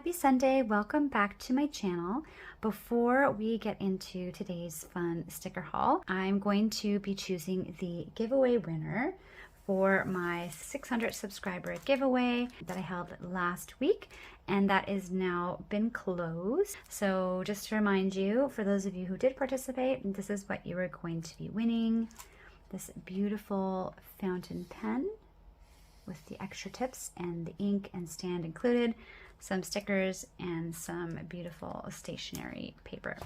Happy Sunday, welcome back to my channel. Before we get into today's fun sticker haul, I'm going to be choosing the giveaway winner for my 600 subscriber giveaway that I held last week, and that is now been closed. So just to remind you, for those of you who did participate, this is what you are going to be winning. This beautiful fountain pen with the extra tips and the ink and stand included, some stickers, and some beautiful stationery paper.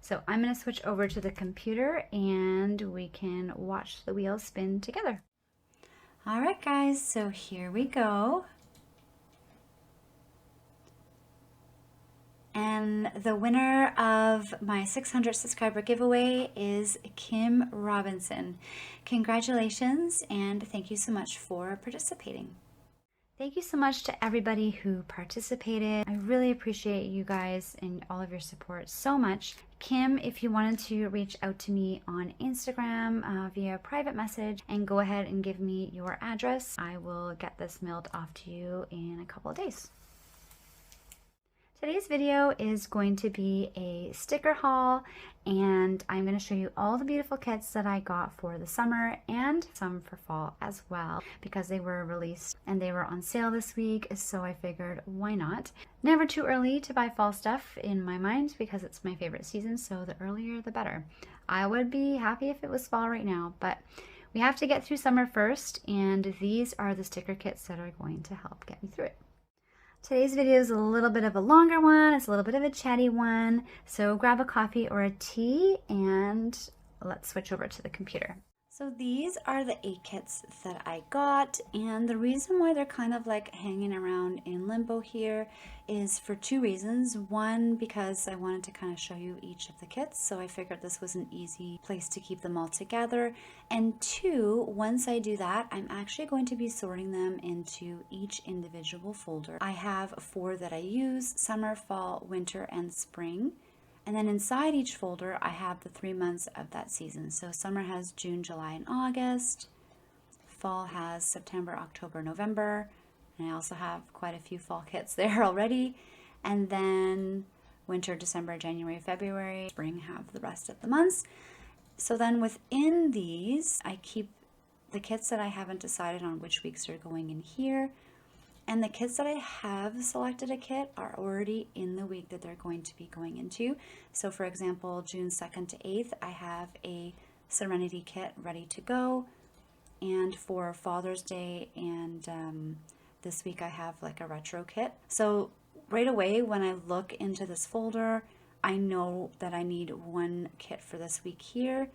So I'm going to switch over to the computer and we can watch the wheels spin together. All right, guys, so here we go. And the winner of my 600 subscriber giveaway is Kim Robinson. Congratulations, and thank you so much for participating. Thank you so much to everybody who participated. I really appreciate you guys and all of your support so much. Kim, if you wanted to reach out to me on Instagram via private message and go ahead and give me your address, I will get this mailed off to you in a couple of days. Today's video is going to be a sticker haul, and I'm going to show you all the beautiful kits that I got for the summer and some for fall as well, because they were released and they were on sale this week, so I figured why not. Never too early to buy fall stuff in my mind because it's my favorite season, so the earlier the better. I would be happy if it was fall right now, but we have to get through summer first, and these are the sticker kits that are going to help get me through it. Today's video is a little bit of a longer one. It's a little bit of a chatty one. So grab a coffee or a tea and let's switch over to the computer. So these are the 8 kits that I got, and the reason why they're kind of like hanging around in limbo here is for 2 reasons. One, because I wanted to kind of show you each of the kits, so I figured this was an easy place to keep them all together. And 2, once I do that, I'm actually going to be sorting them into each individual folder. I have 4 that I use: summer, fall, winter, and spring. And then inside each folder, I have the 3 months of that season. So summer has June, July, and August. Fall has September, October, November. And I also have quite a few fall kits there already. And then winter, December, January, February. Spring have the rest of the months. So then within these, I keep the kits that I haven't decided on which weeks are going in here. And the kits that I have selected a kit are already in the week that they're going to be going into. So for example, June 2nd to 8th, I have a Serenity kit ready to go. And for Father's Day and this week I have like a retro kit. So right away when I look into this folder, I know that I need 1 kit for this week here.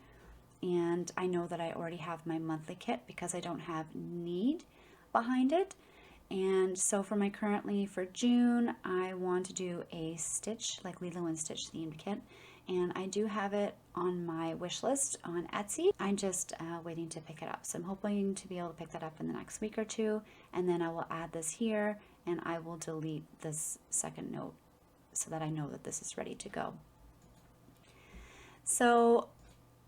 And I know that I already have my monthly kit because I don't have need behind it. And so for my currently for June, I want to do a Stitch, like Lilo and Stitch themed kit. And I do have it on my wish list on Etsy. I'm just waiting to pick it up. So I'm hoping to be able to pick that up in the next week or 2. And then I will add this here and I will delete this second note so that I know that this is ready to go. So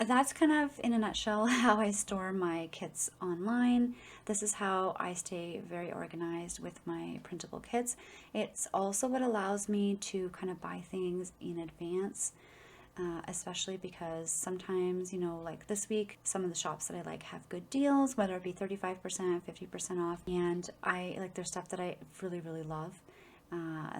that's kind of in a nutshell how I store my kits online. This is how I stay very organized with my printable kits. It's also what allows me to kind of buy things in advance, especially because sometimes, you know, like this week, some of the shops that I like have good deals, whether it be 35%, 50% off, and I like their stuff that I really, really love.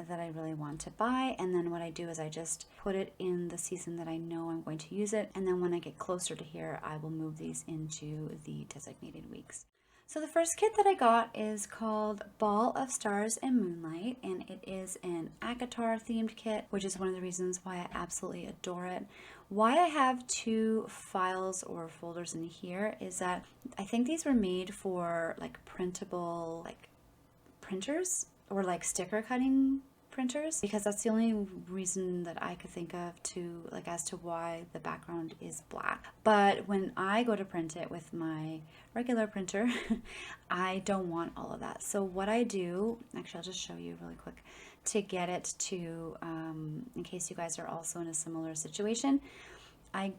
That I really want to buy, and then what I do is I just put it in the season that I know I'm going to use it, and then when I get closer to here I will move these into the designated weeks. So the first kit that I got is called Ball of Stars and Moonlight, and it is an ACOTAR themed kit, which is one of the reasons why I absolutely adore it. Why I have 2 files or folders in here is that I think these were made for like printable like printers or like sticker cutting printers, because that's the only reason that I could think of to like as to why the background is black. But when I go to print it with my regular printer, I don't want all of that. So what I do, actually I'll just show you really quick to get it to, in case you guys are also in a similar situation, I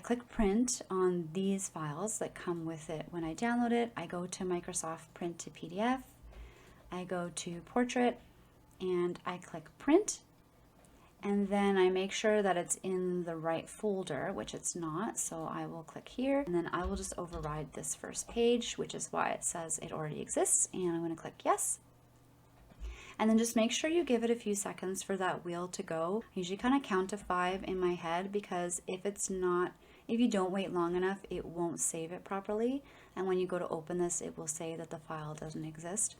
click print on these files that come with it. When I download it, I go to Microsoft Print to PDF, I go to Portrait, and I click print, and then I make sure that it's in the right folder, which it's not, so I will click here, and then I will just override this first page, which is why it says it already exists, and I'm going to click yes. And then just make sure you give it a few seconds for that wheel to go. I usually kind of count to 5 in my head, because if you don't wait long enough, it won't save it properly, and when you go to open this, it will say that the file doesn't exist.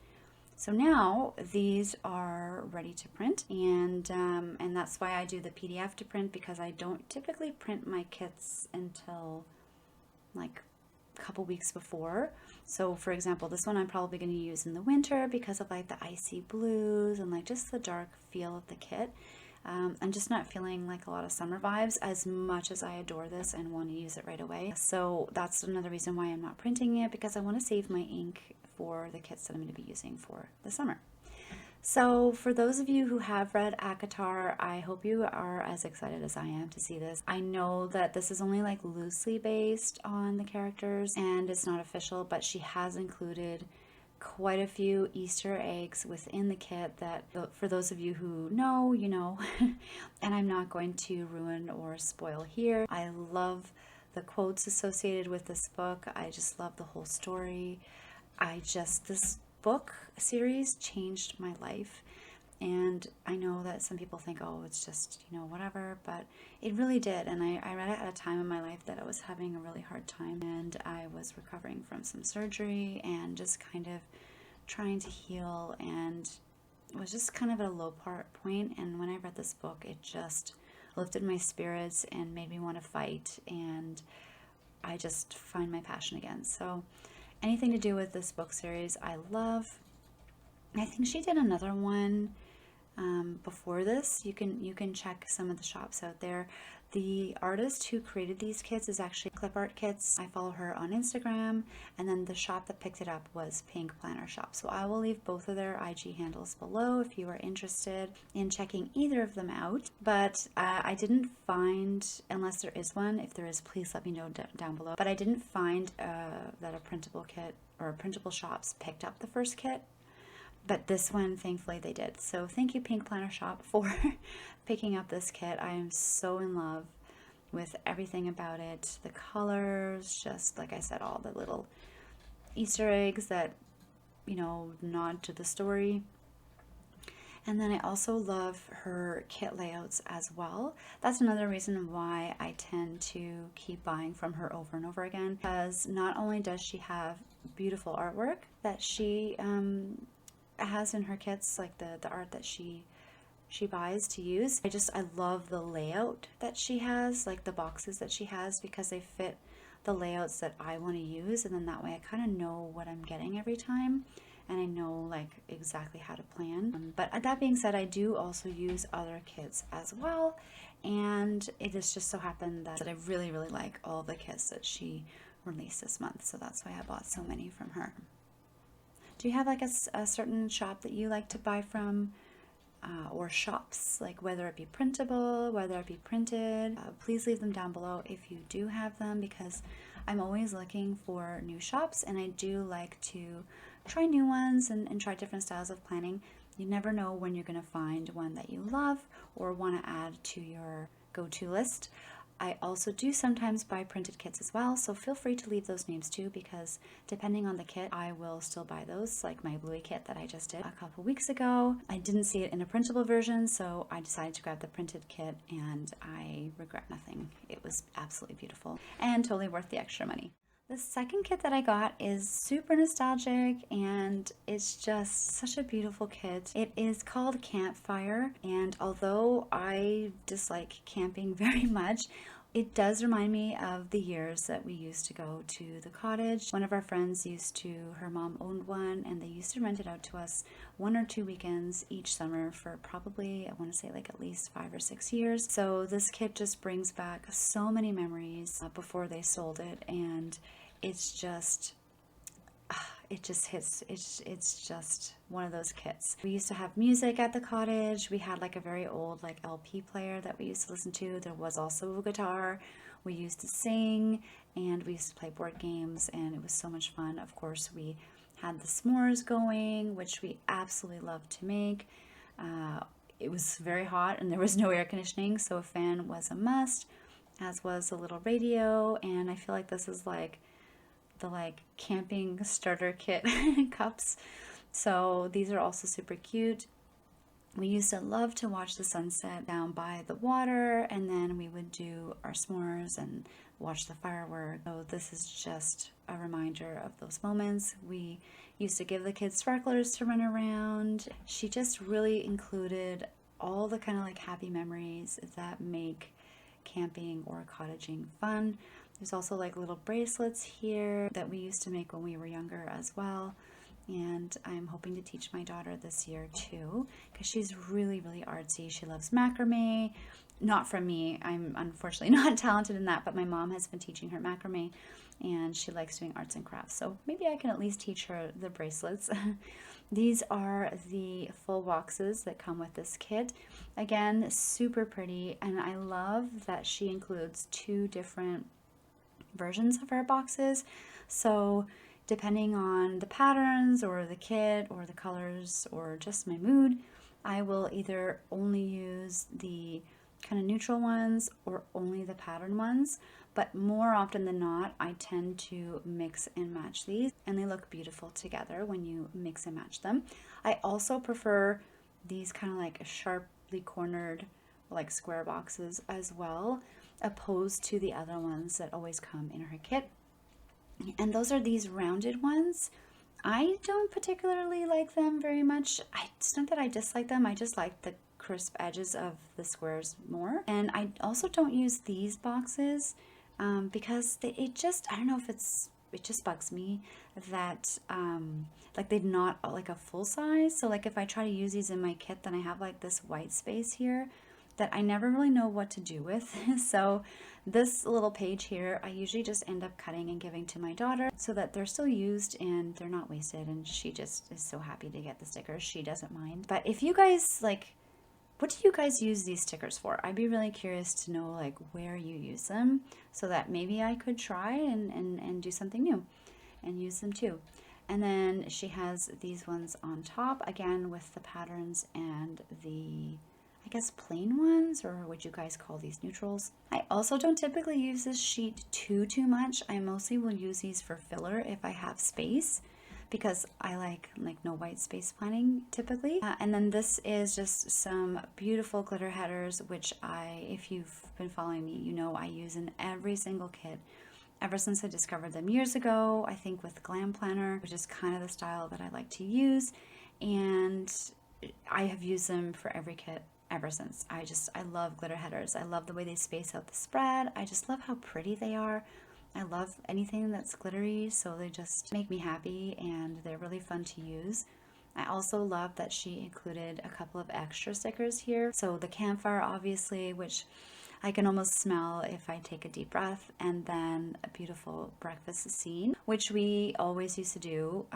So now these are ready to print, and that's why I do the PDF to print, because I don't typically print my kits until like a couple weeks before. So for example, this one I'm probably going to use in the winter because of like the icy blues and like just the dark feel of the kit. I'm just not feeling like a lot of summer vibes, as much as I adore this and want to use it right away. So that's another reason why I'm not printing it, because I want to save my ink for the kits that I'm going to be using for the summer. So for those of you who have read ACOTAR, I hope you are as excited as I am to see this. I know that this is only like loosely based on the characters and it's not official, but she has included quite a few Easter eggs within the kit that, for those of you who know, you know, and I'm not going to ruin or spoil here. I love the quotes associated with this book. I just love the whole story. This book series changed my life, and I know that some people think, oh, it's just, you know, whatever, but it really did. And I read it at a time in my life that I was having a really hard time, and I was recovering from some surgery and just kind of trying to heal, and was just kind of at a low point. And when I read this book, it just lifted my spirits and made me want to fight, and I just find my passion again. So anything to do with this book series, I love. I think she did another one before this. You can check some of the shops out there. The artist who created these kits is actually Clip Art Kits. I follow her on Instagram, and then the shop that picked it up was Pink Planner Shop. So I will leave both of their IG handles below if you are interested in checking either of them out. But I didn't find, unless there is one, if there is, please let me know down below. But I didn't find that a printable kit or printable shops picked up the first kit. But this one, thankfully, they did. So thank you, Pink Planner Shop, for picking up this kit. I am so in love with everything about it. The colors, just like I said, all the little Easter eggs that, you know, nod to the story. And then I also love her kit layouts as well. That's another reason why I tend to keep buying from her over and over again, because not only does she have beautiful artwork that she has in her kits, like the art that she buys to use. I love the layout that she has, like the boxes that she has, because they fit the layouts that I want to use, and then that way I kind of know what I'm getting every time, and I know like exactly how to plan. But that being said, I do also use other kits as well, and it has just so happened that I really like all the kits that she released this month, so that's why I bought so many from her. Do you have like a certain shop that you like to buy from, or shops, like whether it be printable, whether it be printed? Please leave them down below if you do have them, because I'm always looking for new shops, and I do like to try new ones and try different styles of planning. You never know when you're going to find one that you love or want to add to your go-to list. I also do sometimes buy printed kits as well, so feel free to leave those names too, because depending on the kit, I will still buy those, like my Bluey kit that I just did a couple weeks ago. I didn't see it in a printable version, so I decided to grab the printed kit, and I regret nothing. It was absolutely beautiful and totally worth the extra money. The second kit that I got is super nostalgic, and it's just such a beautiful kit. It is called Campfire, and although I dislike camping very much, it does remind me of the years that we used to go to the cottage. One of our friends her mom owned one, and they used to rent it out to us 1 or 2 weekends each summer for probably, I want to say like at least 5 or 6 years. So this kit just brings back so many memories before they sold it, and it's just hits. It's just one of those kits. We used to have music at the cottage. We had like a very old like LP player that we used to listen to. There was also a guitar. We used to sing, and we used to play board games, and it was so much fun. Of course, we had the s'mores going, which we absolutely loved to make. It was very hot and there was no air conditioning, so a fan was a must, as was a little radio. And I feel like this is like the camping starter kit cups. So these are also super cute. We used to love to watch the sunset down by the water, and then we would do our s'mores and watch the fireworks. So this is just a reminder of those moments. We used to give the kids sparklers to run around. She just really included all the kind of like happy memories that make camping or cottaging fun. There's also like little bracelets here that we used to make when we were younger as well. And I'm hoping to teach my daughter this year too, because she's really, really artsy. She loves macrame. Not from me. I'm unfortunately not talented in that, but my mom has been teaching her macrame and she likes doing arts and crafts. So maybe I can at least teach her the bracelets. These are the full boxes that come with this kit. Again, super pretty, and I love that she includes 2 different versions of her boxes. So depending on the patterns or the kit or the colors or just my mood, I will either only use the kind of neutral ones or only the pattern ones. But more often than not, I tend to mix and match these, and they look beautiful together when you mix and match them. I also prefer these kind of like sharply cornered like square boxes as well, opposed to the other ones that always come in her kit. And those are these rounded ones. I don't particularly like them very much. It's not that I dislike them, I just like the crisp edges of the squares more. And I also don't use these boxes because it just, I don't know if it just bugs me that like they're not like a full size. So like if I try to use these in my kit, then I have like this white space here that I never really know what to do with. So this little page here, I usually just end up cutting and giving to my daughter so that they're still used and they're not wasted, and she just is so happy to get the stickers. She doesn't mind. But if you guys like, what do you guys use these stickers for? I'd be really curious to know like where you use them so that maybe I could try and do something new and use them too. And then she has these ones on top, again with the patterns and the, I guess, plain ones, or would you guys call these neutrals? I also don't typically use this sheet too much. I mostly will use these for filler if I have space, because I like no white space planning typically. And then this is just some beautiful glitter headers, which if you've been following me, you know I use in every single kit ever since I discovered them years ago, I think with Glam Planner, which is kind of the style that I like to use. And I have used them for every kit ever since. I love glitter headers. I love the way they space out the spread. I just love how pretty they are. I love anything that's glittery, so they just make me happy and they're really fun to use. I also love that she included a couple of extra stickers here. So the Campfire, obviously, which I can almost smell if I take a deep breath, and then a beautiful breakfast scene, which we always used to do.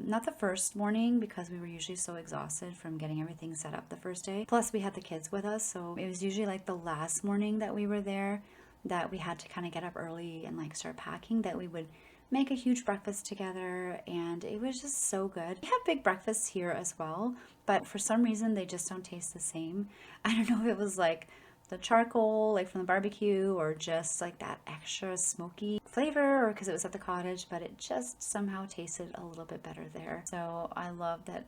Not the first morning, because we were usually so exhausted from getting everything set up the first day. Plus we had the kids with us, so it was usually like the last morning that we were there that we had to kind of get up early and like start packing, that we would make a huge breakfast together, and it was just so good. We have big breakfasts here as well, but for some reason they just don't taste the same. I don't know if it was like the charcoal like from the barbecue, or just like that extra smoky flavor, or because it was at the cottage, but it just somehow tasted a little bit better there. So I love that.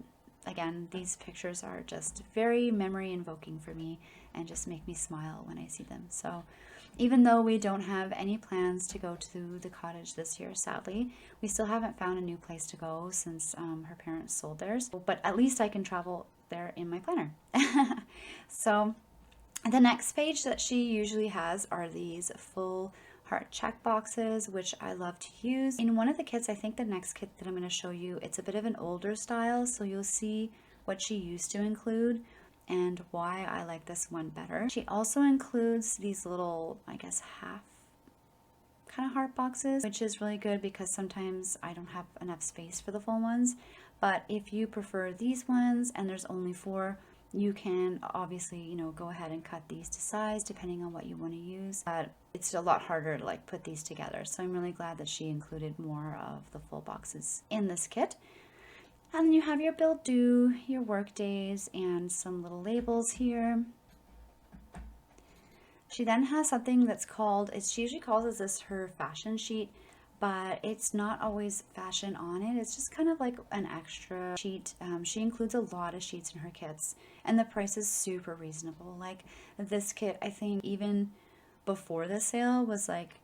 Again, these pictures are just very memory invoking for me and just make me smile when I see them. So even though we don't have any plans to go to the cottage this year, sadly, we still haven't found a new place to go since her parents sold theirs, but at least I can travel there in my planner. So the next page that she usually has are these full heart check boxes, which I love to use. In one of the kits, I think the next kit that I'm going to show you, it's a bit of an older style, so you'll see what she used to include and why I like this one better. She also includes these little, I guess, half kind of heart boxes, which is really good because sometimes I don't have enough space for the full ones. But if you prefer these ones and there's only 4, you can obviously, you know, go ahead and cut these to size depending on what you want to use. But it's a lot harder to like put these together. So I'm really glad that she included more of the full boxes in this kit. And then you have your bill due, your work days, and some little labels here. She then has something that's called, she usually calls this her fashion sheet, but it's not always fashion on it. It's just kind of like an extra sheet. She includes a lot of sheets in her kits, and the price is super reasonable. Like this kit, I think even before the sale was like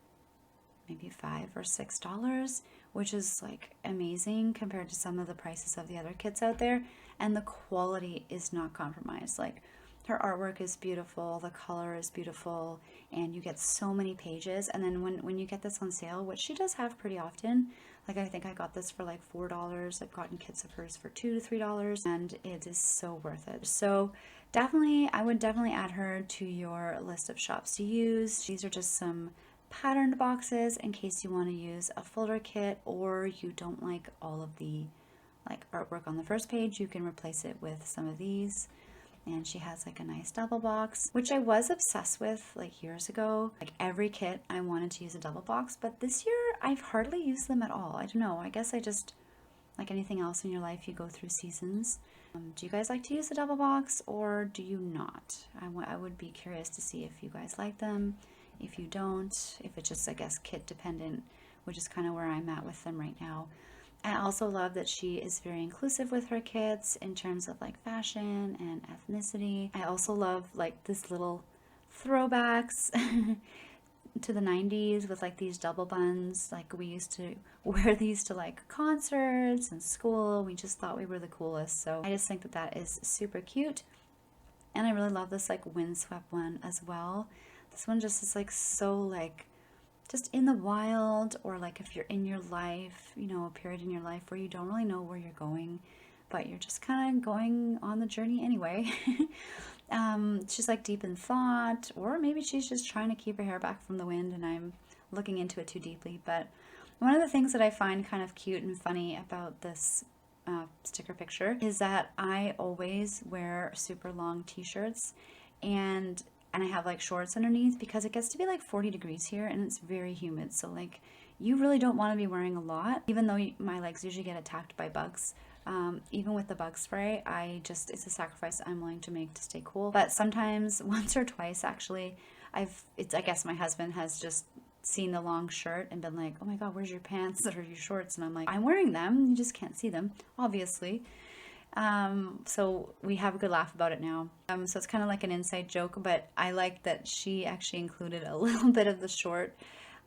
maybe $5 or $6, which is like amazing compared to some of the prices of the other kits out there. And the quality is not compromised. Like her artwork is beautiful, the color is beautiful, and you get so many pages. And then when you get this on sale, which she does have pretty often, like I think I got this for like $4. I've gotten kits of hers for $2 to $3, and it is so worth it. So definitely, I would definitely add her to your list of shops to use. These are just some patterned boxes in case you want to use a folder kit, or you don't like all of the like artwork on the first page. You can replace it with some of these. And she has like a nice double box, which I was obsessed with like years ago. Like every kit I wanted to use a double box, but this year I've hardly used them at all. I don't know, I guess I just, like anything else in your life, you go through seasons. Do you guys like to use a double box, or do you not? I would be curious to see if you guys like them. If you don't, if it's just, I guess, kit dependent, which is kind of where I'm at with them right now. I also love that she is very inclusive with her kits in terms of like fashion and ethnicity. I also love like this little throwbacks to the 90s with like these double buns. Like we used to wear these to like concerts and school. We just thought we were the coolest. So I just think that that is super cute. And I really love this like windswept one as well. This one just is like so like just in the wild, or like if you're in your life, you know, a period in your life where you don't really know where you're going, but you're just kind of going on the journey anyway. She's like deep in thought, or maybe she's just trying to keep her hair back from the wind and I'm looking into it too deeply. But one of the things that I find kind of cute and funny about this sticker picture is that I always wear super long t-shirts and I have like shorts underneath because it gets to be like 40 degrees here and it's very humid. So like you really don't want to be wearing a lot, even though my legs usually get attacked by bugs. Even with the bug spray, it's a sacrifice I'm willing to make to stay cool. But sometimes, once or twice actually, I guess my husband has just seen the long shirt and been like, oh my God, where's your pants or your shorts? And I'm like, I'm wearing them. You just can't see them, obviously. So we have a good laugh about it now. So it's kind of like an inside joke, but I like that she actually included a little bit of the short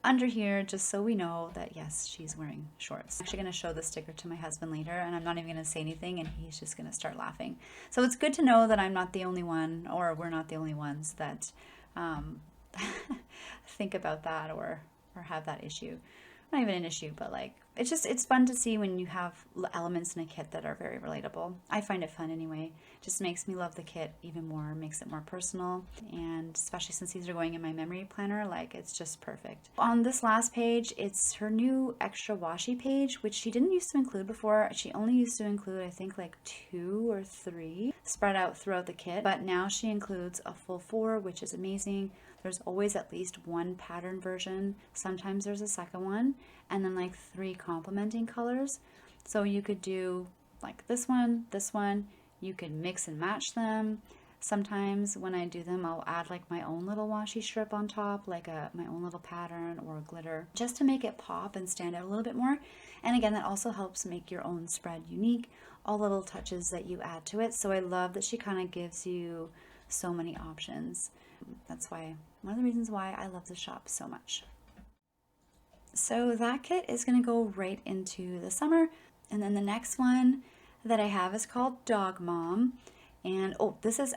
under here just so we know that yes, she's wearing shorts. I'm actually going to show the sticker to my husband later and I'm not even going to say anything and he's just going to start laughing. So it's good to know that I'm not the only one, or we're not the only ones that think about that or have that issue. Not even an issue, but like it's fun to see when you have elements in a kit that are very relatable. I find it fun anyway. Just makes me love the kit even more, makes it more personal, and especially since these are going in my memory planner, like it's just perfect. On this last page, it's her new extra washi page, which she didn't used to include before. She only used to include, I think, like 2 or 3 spread out throughout the kit, but now she includes a full 4, which is amazing. There's always at least one pattern version. Sometimes there's a second one, and then like 3 complementing colors. So you could do like this one, you could mix and match them. Sometimes when I do them, I'll add like my own little washi strip on top, like my own little pattern or glitter, just to make it pop and stand out a little bit more. And again, that also helps make your own spread unique, all little touches that you add to it. So I love that she kind of gives you so many options. That's why, one of the reasons why I love the shop so much. So that kit is going to go right into the summer. And then the next one that I have is called Dog Mom. And oh, this is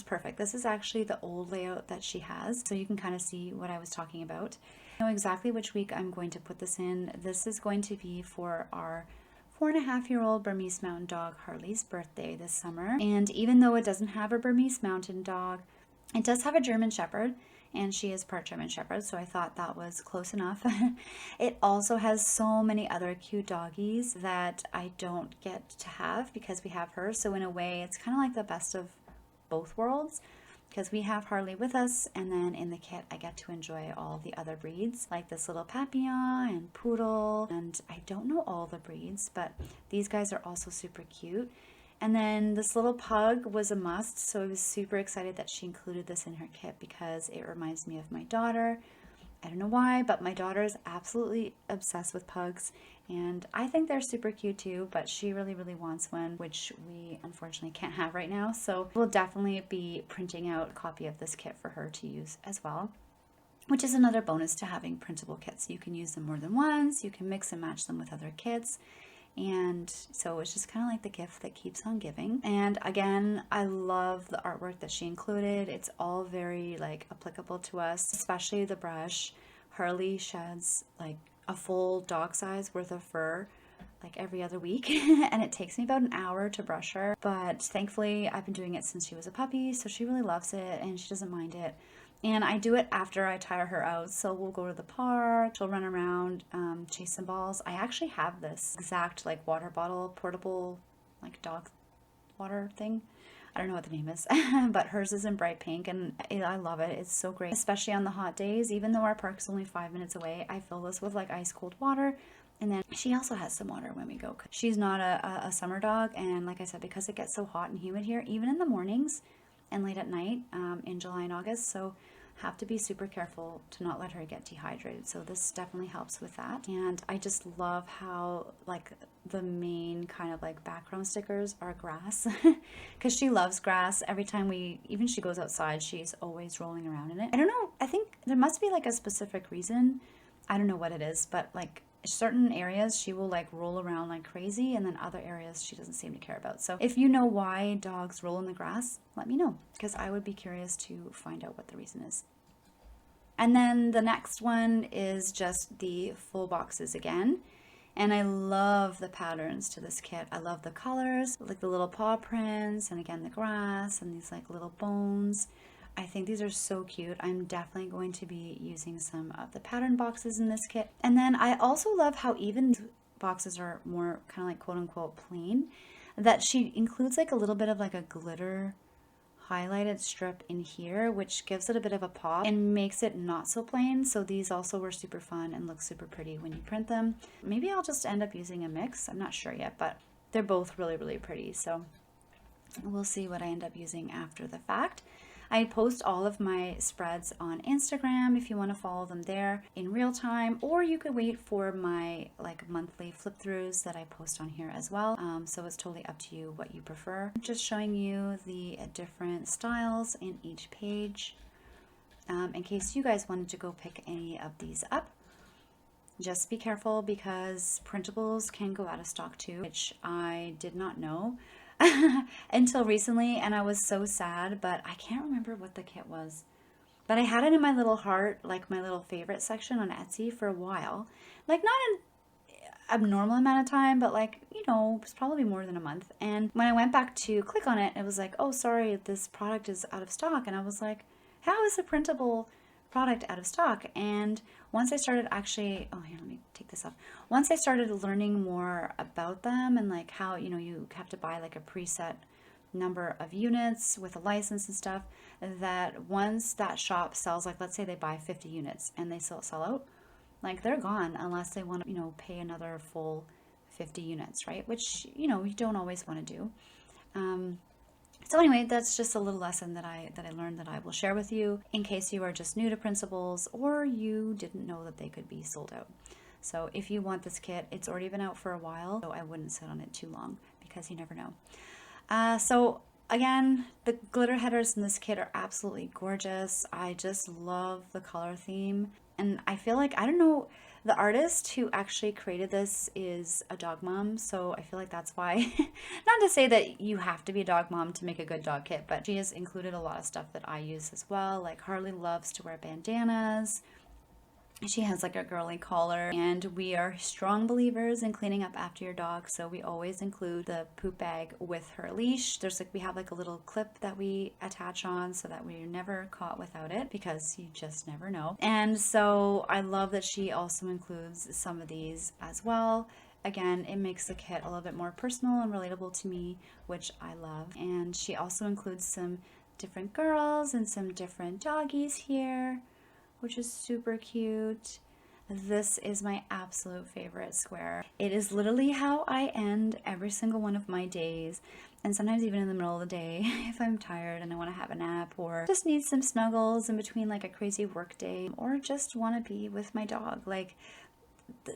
perfect. This is actually the old layout that she has. So you can kind of see what I was talking about. I know exactly which week I'm going to put this in. This is going to be for our 4.5-year-old Burmese Mountain Dog Harley's birthday this summer. And even though it doesn't have a Burmese Mountain Dog, it does have a German Shepherd, and she is part German Shepherd, so I thought that was close enough. It also has so many other cute doggies that I don't get to have because we have her, so in a way it's kind of like the best of both worlds. because we have Harley with us, and then in the kit I get to enjoy all the other breeds, like this little Papillon and Poodle, and I don't know all the breeds, but these guys are also super cute. And then this little pug was a must, so I was super excited that she included this in her kit because it reminds me of my daughter. I don't know why, but my daughter is absolutely obsessed with pugs, and I think they're super cute too, but she really, really wants one, which we unfortunately can't have right now. So we'll definitely be printing out a copy of this kit for her to use as well, which is another bonus to having printable kits. You can use them more than once, you can mix and match them with other kits. And so it's just kind of like the gift that keeps on giving. And again, I love the artwork that she included. It's all very like applicable to us, especially the brush. Harley sheds like a full dog size worth of fur like every other week and it takes me about an hour to brush her, but thankfully I've been doing it since she was a puppy, so she really loves it and she doesn't mind it. And I do it after I tire her out. So we'll go to the park, she'll run around, chase some balls. I actually have this exact like water bottle, portable like dog water thing. I don't know what the name is, but hers is in bright pink and I love it. It's so great, especially on the hot days. Even though our park's only 5 minutes away, I fill this with like ice cold water. And then she also has some water when we go. She's not a summer dog. And like I said, because it gets so hot and humid here, even in the mornings and late at night in July and August, so have to be super careful to not let her get dehydrated. So this definitely helps with that. And I just love how like the main kind of like background stickers are grass because she loves grass. Every time even she goes outside, she's always rolling around in it. I don't know, I think there must be like a specific reason. I don't know what it is, but like certain areas she will like roll around like crazy, and then other areas she doesn't seem to care about. So if you know why dogs roll in the grass, let me know, because I would be curious to find out what the reason is. And then the next one is just the full boxes again. And I love the patterns to this kit. I love the colors, like the little paw prints, and again the grass and these like little bones. I think these are so cute. I'm definitely going to be using some of the pattern boxes in this kit. And then I also love how even boxes are more kind of like quote unquote plain, that she includes like a little bit of like a glitter highlighted strip in here, which gives it a bit of a pop and makes it not so plain. So these also were super fun and look super pretty when you print them. Maybe I'll just end up using a mix. I'm not sure yet, but they're both really, really pretty. So we'll see what I end up using after the fact. I post all of my spreads on Instagram if you want to follow them there in real time, or you could wait for my like monthly flip throughs that I post on here as well. So it's totally up to you what you prefer. Just showing you the different styles in each page in case you guys wanted to go pick any of these up. Just be careful because printables can go out of stock too, which I did not know until recently, and I was so sad, but I can't remember what the kit was. But I had it in my little heart, like my little favorite section on Etsy for a while. Like not an abnormal amount of time, but like, you know, it was probably more than a month. And when I went back to click on it, it was like, oh, sorry, this product is out of stock. And I was like, how is a printable product out of stock? And once I started actually, oh here, let me take this off. Once I started learning more about them and like how, you know, you have to buy like a preset number of units with a license and stuff, that once that shop sells, like let's say they buy 50 units and they still sell out, like they're gone unless they want to, you know, pay another full 50 units, right? Which, you know, you don't always want to do. So anyway, that's just a little lesson that I learned that I will share with you in case you are just new to printables or you didn't know that they could be sold out. So if you want this kit, it's already been out for a while, so I wouldn't sit on it too long because you never know. So again, the glitter headers in this kit are absolutely gorgeous. I just love the color theme, and I feel like, I don't know, the artist who actually created this is a dog mom, so I feel like that's why. Not to say that you have to be a dog mom to make a good dog kit, but she has included a lot of stuff that I use as well. Like Harley loves to wear bandanas. She has like a girly collar, and we are strong believers in cleaning up after your dog, so we always include the poop bag with her leash. There's like, we have like a little clip that we attach on so that we're never caught without it, because you just never know. And so I love that she also includes some of these as well. Again, it makes the kit a little bit more personal and relatable to me, which I love. And she also includes some different girls and some different doggies here, which is super cute. This is my absolute favorite square. It is literally how I end every single one of my days, and sometimes even in the middle of the day if I'm tired and I want to have a nap or just need some snuggles in between like a crazy work day, or just want to be with my dog. Like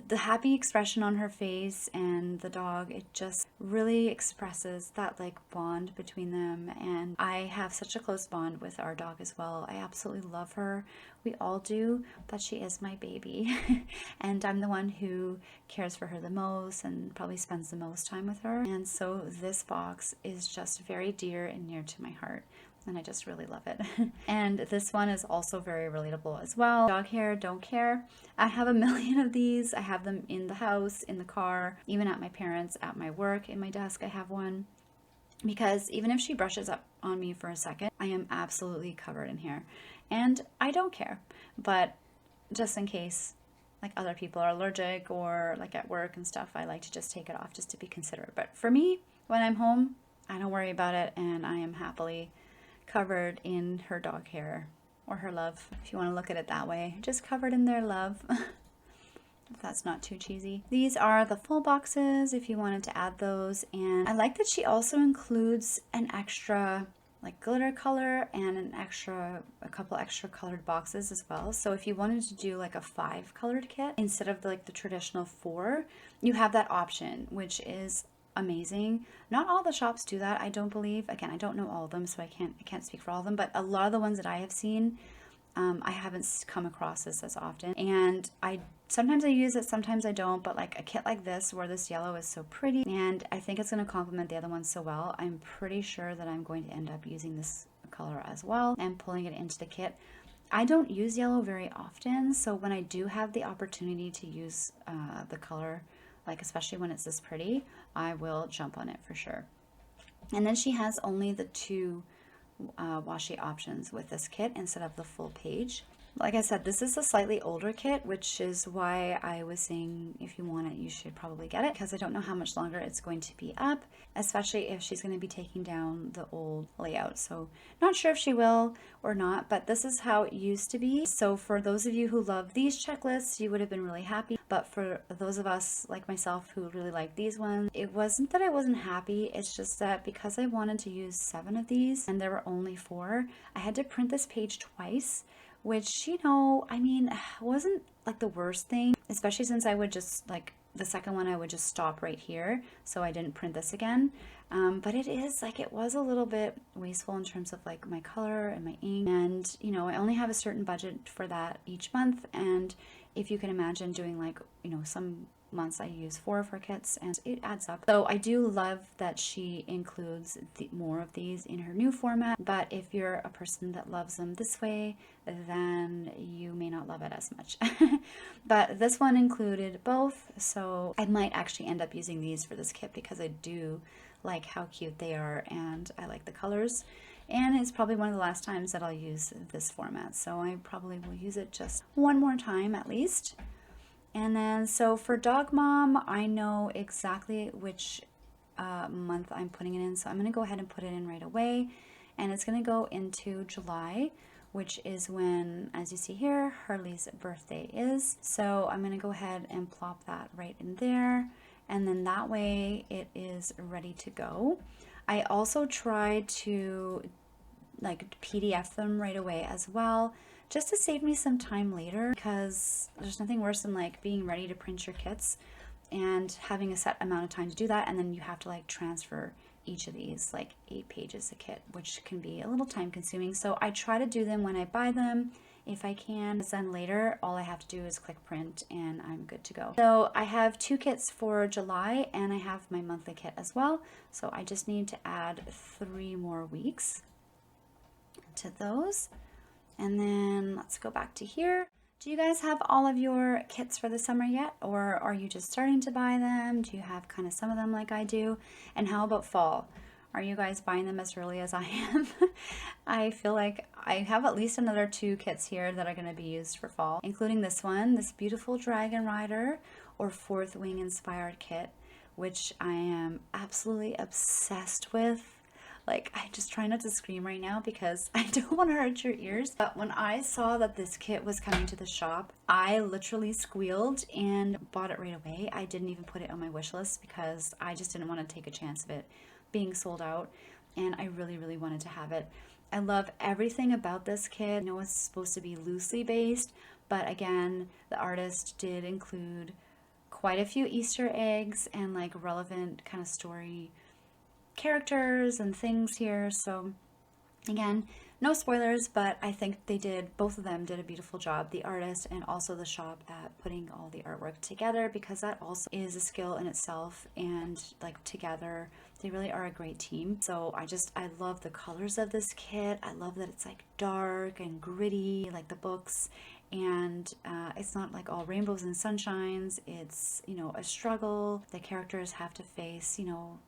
the happy expression on her face and the dog, it just really expresses that like bond between them. And I have such a close bond with our dog as well. I absolutely love her. We all do, but she is my baby and I'm the one who cares for her the most and probably spends the most time with her. And so this box is just very dear and near to my heart, and I just really love it. And this one is also very relatable as well. Dog hair, don't care. I have a million of these. I have them in the house, in the car, even at my parents', at my work, in my desk I have one. Because even if she brushes up on me for a second, I am absolutely covered in hair. And I don't care. But just in case like other people are allergic or like at work and stuff, I like to just take it off just to be considerate. But for me, when I'm home, I don't worry about it, and I am happily covered in her dog hair, or her love, if you want to look at it that way. Just covered in their love. If that's not too cheesy. These are the full boxes if you wanted to add those. And I like that she also includes an extra like glitter color and a couple extra colored boxes as well. So if you wanted to do like a 5 colored kit instead of like the traditional 4, you have that option, which is amazing. Not all the shops do that, I don't believe. Again, I don't know all of them, so I can't speak for all of them, but a lot of the ones that I have seen, I haven't come across this as often. And sometimes I use it, sometimes I don't, but like a kit like this where this yellow is so pretty, and I think it's going to complement the other ones so well, I'm pretty sure that I'm going to end up using this color as well and pulling it into the kit. I don't use yellow very often, so when I do have the opportunity to use the color, like especially when it's this pretty, I will jump on it for sure. And then she has only the 2 washi options with this kit instead of the full page. Like I said, this is a slightly older kit, which is why I was saying if you want it, you should probably get it, because I don't know how much longer it's going to be up, especially if she's going to be taking down the old layout. So not sure if she will or not, but this is how it used to be. So for those of you who love these checklists, you would have been really happy. But for those of us like myself who really like these ones, it wasn't that I wasn't happy. It's just that because I wanted to use 7 of these and there were only 4, I had to print this page twice, which, you know, I mean, wasn't like the worst thing, especially since I would just like the second one, I would just stop right here. So I didn't print this again. But it is like, it was a little bit wasteful in terms of like my color and my ink. And, you know, I only have a certain budget for that each month. And if you can imagine doing like, you know, some months I use 4 of her kits, and it adds up. So I do love that she includes more of these in her new format, but if you're a person that loves them this way, then you may not love it as much. But this one included both, so I might actually end up using these for this kit because I do like how cute they are and I like the colors. And it's probably one of the last times that I'll use this format, so I probably will use it just one more time at least. And then, so for Dog Mom, I know exactly which month I'm putting it in. So I'm going to go ahead and put it in right away. And it's going to go into July, which is when, as you see here, Harley's birthday is. So I'm going to go ahead and plop that right in there. And then that way it is ready to go. I also tried to like PDF them right away as well, just to save me some time later, because there's nothing worse than like being ready to print your kits and having a set amount of time to do that, and then you have to like transfer each of these like 8 pages a kit, which can be a little time consuming. So I try to do them when I buy them if I can. Then later all I have to do is click print and I'm good to go. So I have 2 kits for July and I have my monthly kit as well, so I just need to add 3 more weeks to those. And then let's go back to here. Do you guys have all of your kits for the summer yet? Or are you just starting to buy them? Do you have kind of some of them like I do? And how about fall? Are you guys buying them as early as I am? I feel like I have at least another 2 kits here that are going to be used for fall, including this one, this beautiful Dragon Rider or 4th Wing inspired kit, which I am absolutely obsessed with. Like, I just try not to scream right now because I don't want to hurt your ears. But when I saw that this kit was coming to the shop, I literally squealed and bought it right away. I didn't even put it on my wish list because I just didn't want to take a chance of it being sold out. And I really, really wanted to have it. I love everything about this kit. I know it's supposed to be loosely based, but again, the artist did include quite a few Easter eggs and like relevant kind of story characters and things here. So again, no spoilers, but I think both of them did a beautiful job, the artist and also the shop, at putting all the artwork together, because that also is a skill in itself, and like together they really are a great team. So I love the colors of this kit. I love that it's like dark and gritty like the books, and it's not like all rainbows and sunshines. It's, you know, a struggle. The characters have to face, you know,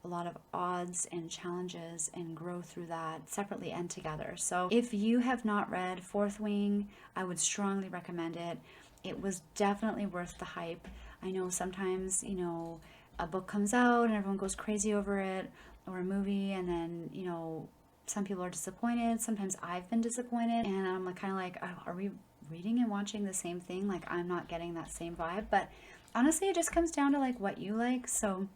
a lot of odds and challenges and grow through that separately and together. So if you have not read Fourth Wing, I would strongly recommend it. It was definitely worth the hype. I know sometimes, you know, a book comes out and everyone goes crazy over it, or a movie, and then, you know, some people are disappointed. Sometimes I've been disappointed, and I'm kind of like, oh, are we reading and watching the same thing? Like, I'm not getting that same vibe. But honestly, it just comes down to like what you like. So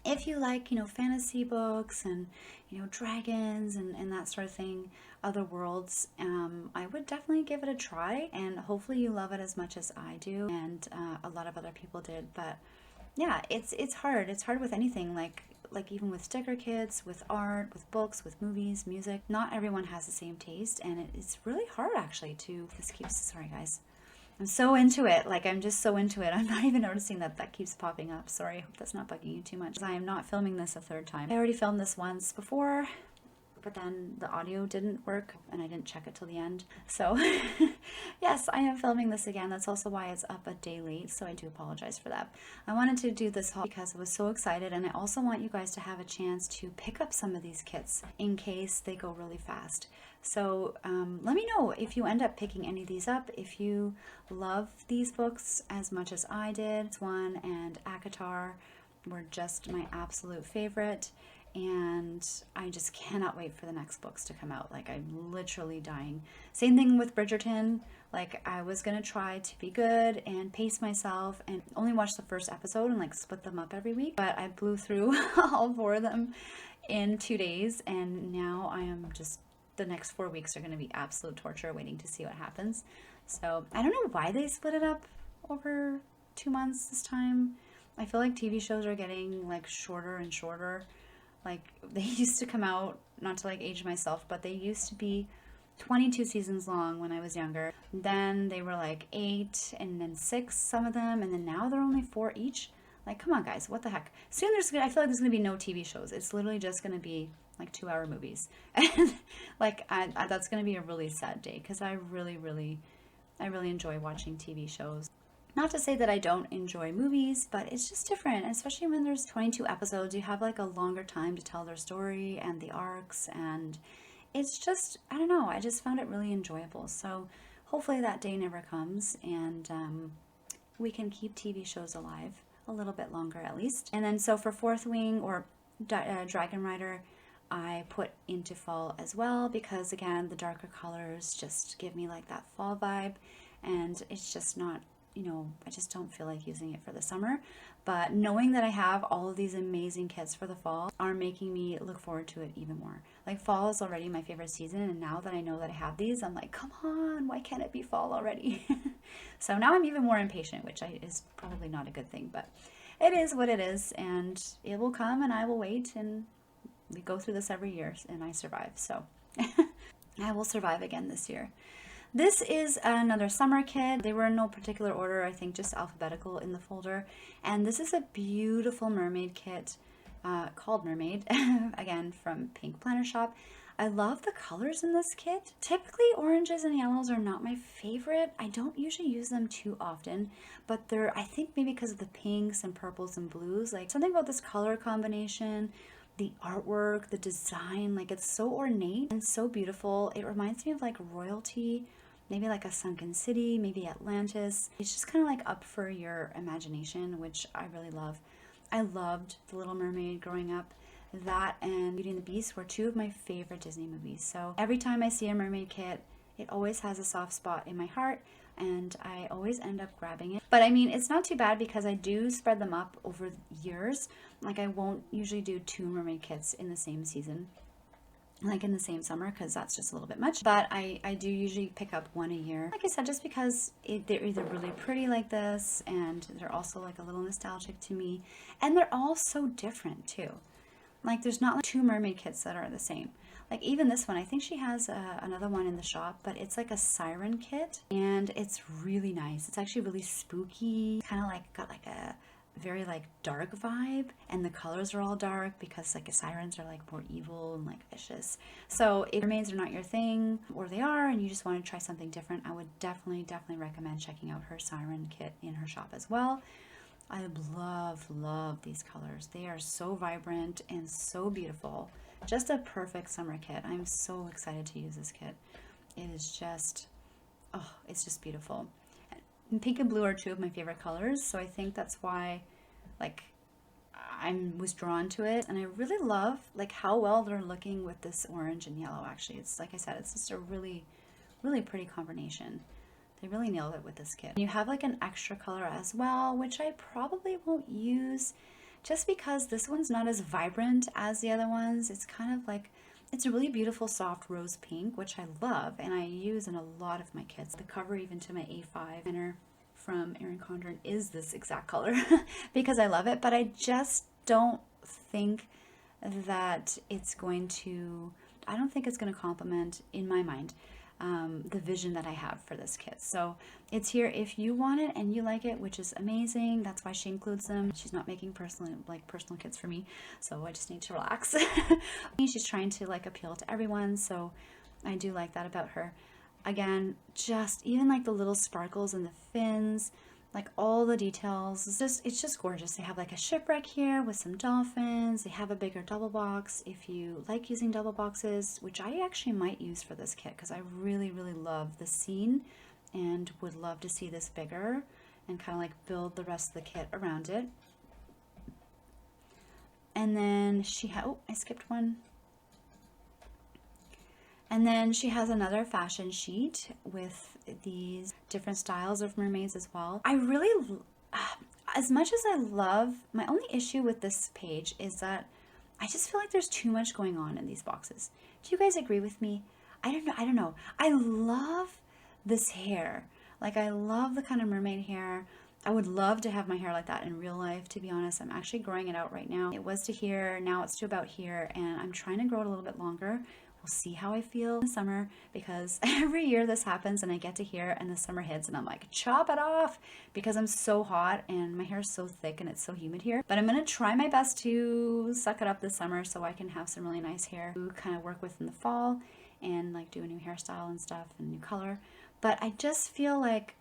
if you like, you know, fantasy books and, you know, dragons and that sort of thing, other worlds, I would definitely give it a try, and hopefully you love it as much as I do, and a lot of other people did. But yeah, it's hard. It's hard with anything, like even with sticker kits, with art, with books, with movies, music. Not everyone has the same taste, and it's really hard actually to, sorry guys. I'm so into it. Like, I'm just so into it. I'm not even noticing that keeps popping up. Sorry, I hope that's not bugging you too much. I am not filming this a third time. I already filmed this once before, but then the audio didn't work and I didn't check it till the end. So yes, I am filming this again. That's also why it's up a day late, so I do apologize for that. I wanted to do this haul because I was so excited, and I also want you guys to have a chance to pick up some of these kits in case they go really fast. So let me know if you end up picking any of these up, if you love these books as much as I did. This one and ACOTAR were just my absolute favorite, and I just cannot wait for the next books to come out. Like, I'm literally dying. Same thing with Bridgerton. Like, I was gonna try to be good and pace myself and only watch the first episode and like split them up every week, but I blew through all 4 of them in 2 days, and now I am just, the next 4 weeks are going to be absolute torture waiting to see what happens. So I don't know why they split it up over 2 months this time. I feel like TV shows are getting like shorter and shorter. Like, they used to come out, not to like age myself, but they used to be 22 seasons long when I was younger. Then they were like 8 and then 6, some of them, and then now they're only 4 each. Like, come on guys, what the heck? Soon I feel like there's gonna be no TV shows. It's literally just gonna be like 2-hour movies. And like, that's gonna be a really sad day, because I really enjoy watching TV shows. Not to say that I don't enjoy movies, but it's just different, especially when there's 22 episodes. You have like a longer time to tell their story and the arcs, and it's just, I don't know, I just found it really enjoyable. So hopefully that day never comes, and we can keep TV shows alive a little bit longer at least. And then so for Fourth Wing, or Dragon Rider, I put into fall as well, because again, the darker colors just give me like that fall vibe, and it's just not, you know, I just don't feel like using it for the summer. But knowing that I have all of these amazing kits for the fall are making me look forward to it even more. Like, fall is already my favorite season, and now that I know that I have these, I'm like, come on, why can't it be fall already? So now I'm even more impatient, which is probably not a good thing, but it is what it is, and it will come, and I will wait, and we go through this every year, and I survive. So I will survive again this year. This is another summer kit. They were in no particular order, I think just alphabetical in the folder. And this is a beautiful mermaid kit called Mermaid, again from Pink Planner Shop. I love the colors in this kit. Typically oranges and yellows are not my favorite. I don't usually use them too often, but they're, I think maybe because of the pinks and purples and blues, like something about this color combination, the artwork, the design, like it's so ornate and so beautiful. It reminds me of like royalty, maybe like a sunken city, maybe Atlantis. It's just kind of like up for your imagination, which I really love. I loved The Little Mermaid growing up. That and Beauty and the Beast were two of my favorite Disney movies. So every time I see a mermaid kit, it always has a soft spot in my heart, and I always end up grabbing it. But I mean, it's not too bad because I do spread them up over years. Like, I won't usually do 2 mermaid kits in the same season, like in the same summer, because that's just a little bit much. But I do usually pick up 1 a year, like I said, just because they're either really pretty like this, and they're also like a little nostalgic to me, and they're all so different too. Like, there's not like 2 mermaid kits that are the same. Like, even this one, I think she has another one in the shop, but it's like a siren kit, and it's really nice. It's actually really spooky, kind of like got like a very like dark vibe, and the colors are all dark because like the sirens are like more evil and like vicious. So if mermaids are not your thing, or they are, and you just want to try something different, I would definitely recommend checking out her siren kit in her shop as well. I love these colors. They are so vibrant and so beautiful. Just a perfect summer kit. I'm so excited to use this kit. It is just, oh, it's just beautiful. And pink and blue are 2 of my favorite colors, so I think that's why, like, I was drawn to it. And I really love like how well they're looking with this orange and yellow. Actually, it's like I said, it's just a really pretty combination. They really nailed it with this kit. You have like an extra color as well, which I probably won't use just because this one's not as vibrant as the other ones. It's kind of like, it's a really beautiful soft rose pink, which I love, and I use in a lot of my kits. The cover even to my A5 planner from Erin Condren is this exact color because I love it, but I just don't think that it's going to, I don't think it's going to complement, in my mind, the vision that I have for this kit. So it's here if you want it and you like it, which is amazing. That's why she includes them. She's not making personal kits for me, so I just need to relax. She's trying to like appeal to everyone, so I do like that about her. Again, just even like the little sparkles and the fins, like all the details, it's just gorgeous. They have like a shipwreck here with some dolphins. They have a bigger double box if you like using double boxes, which I actually might use for this kit because I really love the scene and would love to see this bigger and kind of like build the rest of the kit around it. And then she had, oh, I skipped one. And then she has another fashion sheet with these different styles of mermaids as well. I really, as much as I love, my only issue with this page is that I just feel like there's too much going on in these boxes. Do you guys agree with me? I don't know. I love this hair. Like, I love the kind of mermaid hair. I would love to have my hair like that in real life, to be honest. I'm actually growing it out right now. It was to here, now it's to about here, and I'm trying to grow it a little bit longer. We'll see how I feel in the summer, because every year this happens and I get to here and the summer hits and I'm like, chop it off, because I'm so hot and my hair is so thick and it's so humid here. But I'm going to try my best to suck it up this summer so I can have some really nice hair to kind of work with in the fall and like do a new hairstyle and stuff and new color. But I just feel like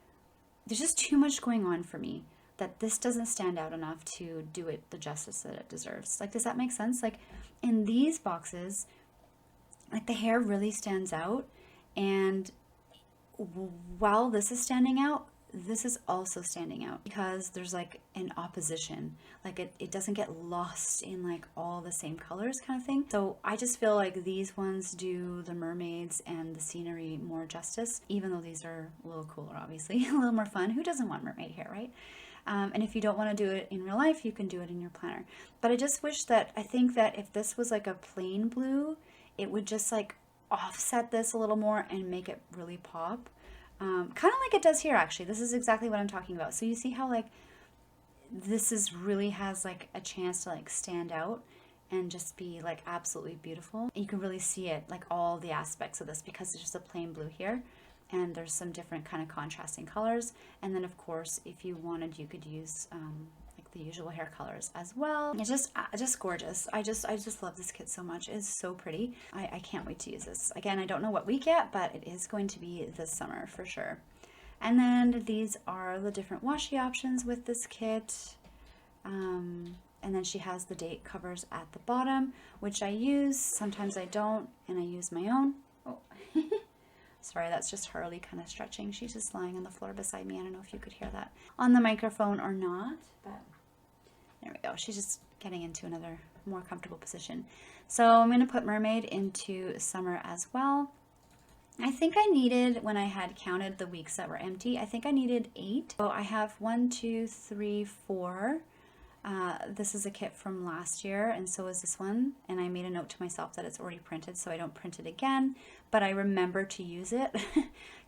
there's just too much going on for me that this doesn't stand out enough to do it the justice that it deserves. Like, does that make sense? Like, in these boxes, like, the hair really stands out, and while this is standing out, this is also standing out because there's like an opposition. Like, it doesn't get lost in like all the same colors kind of thing. So I just feel like these ones do the mermaids and the scenery more justice, even though these are a little cooler, obviously, a little more fun. Who doesn't want mermaid hair, right? And if you don't want to do it in real life, you can do it in your planner. But I just wish that, I think that if this was like a plain blue, it would just like offset this a little more and make it really pop. Kind of like it does here, actually. This is exactly what I'm talking about. So you see how like this is really has like a chance to like stand out and just be like absolutely beautiful. You can really see it, like all the aspects of this, because it's just a plain blue here and there's some different kind of contrasting colors. And then of course, if you wanted, you could use the usual hair colors as well. It's just gorgeous. I just love this kit so much. It's so pretty. I can't wait to use this. Again, I don't know what week yet, but it is going to be this summer for sure. And then these are the different washi options with this kit. And then she has the date covers at the bottom, which I use. Sometimes I don't, and I use my own. Oh. Sorry, that's just Harley kind of stretching. She's just lying on the floor beside me. I don't know if you could hear that on the microphone or not, but there we go. She's just getting into another more comfortable position. So I'm going to put Mermaid into summer as well. I think I needed, when I had counted the weeks that were empty, I think I needed 8. So I have 1, 2, 3, 4. This is a kit from last year, and so is this one. And I made a note to myself that it's already printed, so I don't print it again. But I remember to use it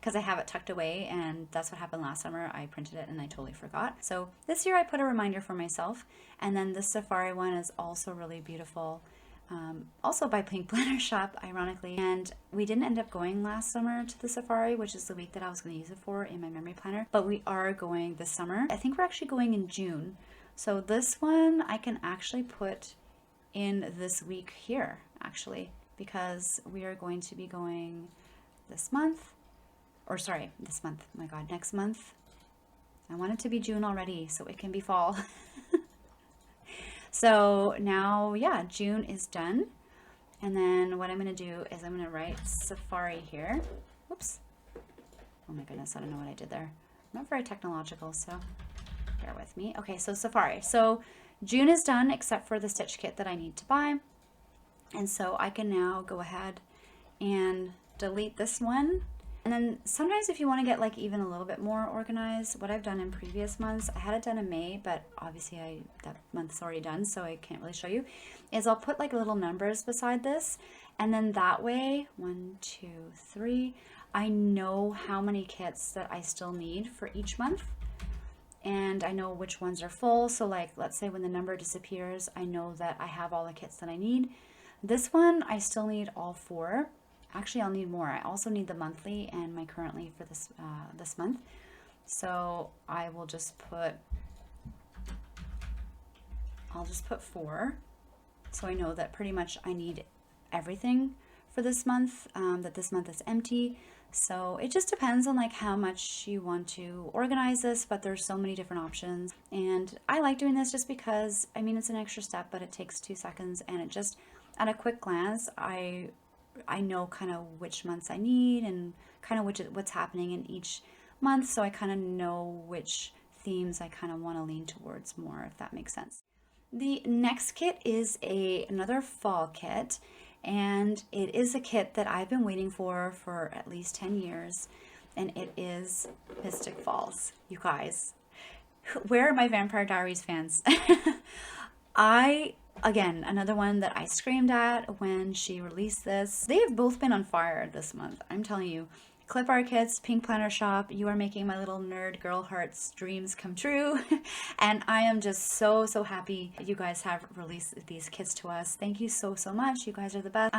because I have it tucked away, and that's what happened last summer. I printed it and I totally forgot. So this year I put a reminder for myself. And then this safari one is also really beautiful. Also by Pink Planner Shop, ironically. And we didn't end up going last summer to the safari, which is the week that I was going to use it for in my memory planner. But we are going this summer. I think we're actually going in June. So this one I can actually put in this week here, actually, because we are going to be going this month. Or sorry, this month. Oh my God, next month. I want it to be June already so it can be fall. So now, yeah, June is done. And then what I'm going to do is I'm going to write safari here. Whoops. Oh my goodness, I don't know what I did there. I'm not very technological, so bear with me. Okay, so safari. So June is done except for the stitch kit that I need to buy. And so I can now go ahead and delete this one. And then sometimes if you want to get like even a little bit more organized, what I've done in previous months, I had it done in May, but obviously that month's already done, so I can't really show you, is I'll put like little numbers beside this. And then that way, 1, 2, 3, I know how many kits that I still need for each month. And I know which ones are full. So like, let's say when the number disappears, I know that I have all the kits that I need. This one, I still need all 4. Actually, I'll need more. I also need the monthly and my currently for this this month. So I will just put, I'll just put 4. So I know that pretty much I need everything for this month, that this month is empty. So it just depends on like how much you want to organize this, but there's so many different options. And I like doing this just because, I mean, it's an extra step, but it takes 2 seconds, and it just, at a quick glance, I know kind of which months I need and kind of what's happening in each month. So I kind of know which themes I kind of want to lean towards more, if that makes sense. The next kit is another fall kit, and it is a kit that I've been waiting for at least 10 years, and it is Mystic Falls. You guys, where are my Vampire Diaries fans? Again, another one that I screamed at when she released this. They have both been on fire this month. I'm telling you. Clip Art Kits, Pink Planner Shop, you are making my little nerd girl heart's dreams come true. And I am just so happy you guys have released these kits to us. Thank you so much. You guys are the best.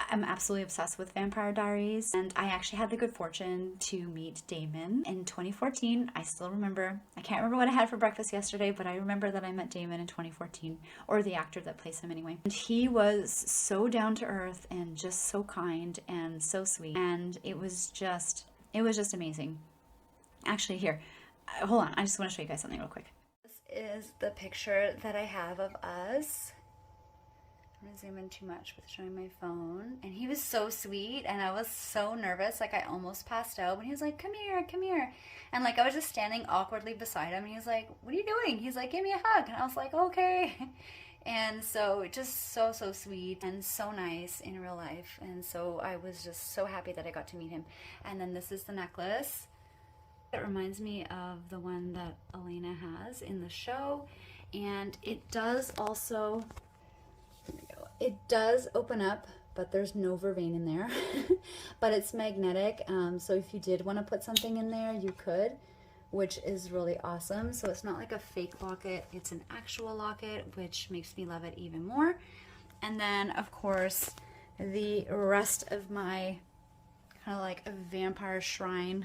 I'm absolutely obsessed with Vampire Diaries, and I actually had the good fortune to meet Damon in 2014. I still remember. I can't remember what I had for breakfast yesterday, but I remember that I met Damon in 2014, or the actor that plays him anyway. And he was so down to earth and just so kind and so sweet, and it was just amazing. Actually, here, hold on. I just want to show you guys something real quick. This is the picture that I have of us. I'm gonna zoom in too much with showing my phone. And he was so sweet, and I was so nervous, like I almost passed out. But he was like, come here, come here. And like I was just standing awkwardly beside him, and he was like, what are you doing? He's like, give me a hug. And I was like, okay. And so just so sweet and so nice in real life. And so I was just so happy that I got to meet him. And then this is the necklace. It reminds me of the one that Elena has in the show. And it does also, it does open up, but there's no vervain in there. But it's magnetic, so if you did want to put something in there, you could, which is really awesome. So it's not like a fake locket, it's an actual locket, which makes me love it even more. And then, of course, the rest of my kind of like a vampire shrine.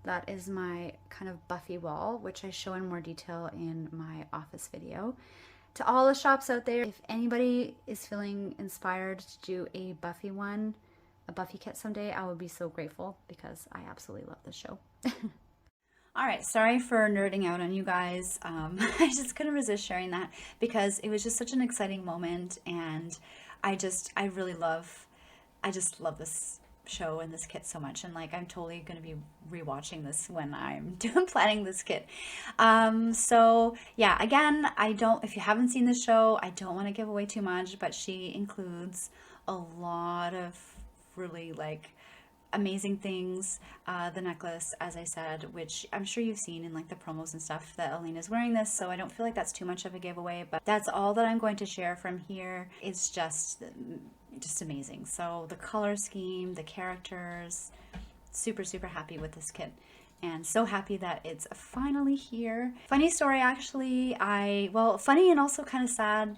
That is my kind of Buffy wall, which I show in more detail in my office video. To all the shops out there, if anybody is feeling inspired to do a Buffy one, a Buffy kit someday, I would be so grateful because I absolutely love this show. All right, sorry for nerding out on you guys. I just couldn't resist sharing that because it was just such an exciting moment, and I just love this show in this kit so much, and like I'm totally going to be rewatching this when I'm doing planning this kit. So yeah, again, if you haven't seen the show, I don't want to give away too much, but she includes a lot of really like amazing things. The necklace, as I said, which I'm sure you've seen in like the promos and stuff, that Elena's wearing this, so I don't feel like that's too much of a giveaway, but that's all that I'm going to share from here. It's just amazing. So the color scheme, the characters, super happy with this kit, and so happy that it's finally here. Funny story, actually, well, funny and also kind of sad,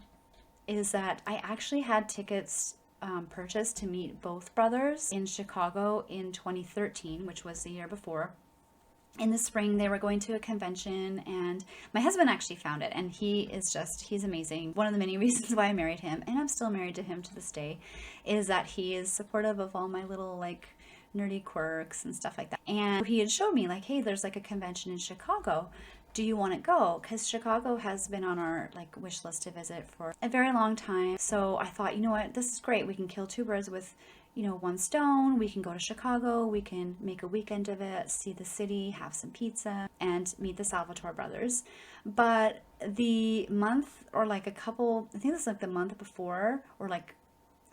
is that I actually had tickets purchased to meet both brothers in Chicago in 2013, which was the year before. In the spring, they were going to a convention, and my husband actually found it, and he's amazing. One of the many reasons why I married him, and I'm still married to him to this day, is that he is supportive of all my little like nerdy quirks and stuff like that. And he had showed me like, hey, there's like a convention in Chicago. Do you want to go? Because Chicago has been on our like wish list to visit for a very long time. So I thought, you know what, this is great. We can kill two birds with, you know, one stone. We can go to Chicago, we can make a weekend of it, see the city, have some pizza, and meet the Salvatore brothers. But the month, or like a couple, I think this was like the month before, or like,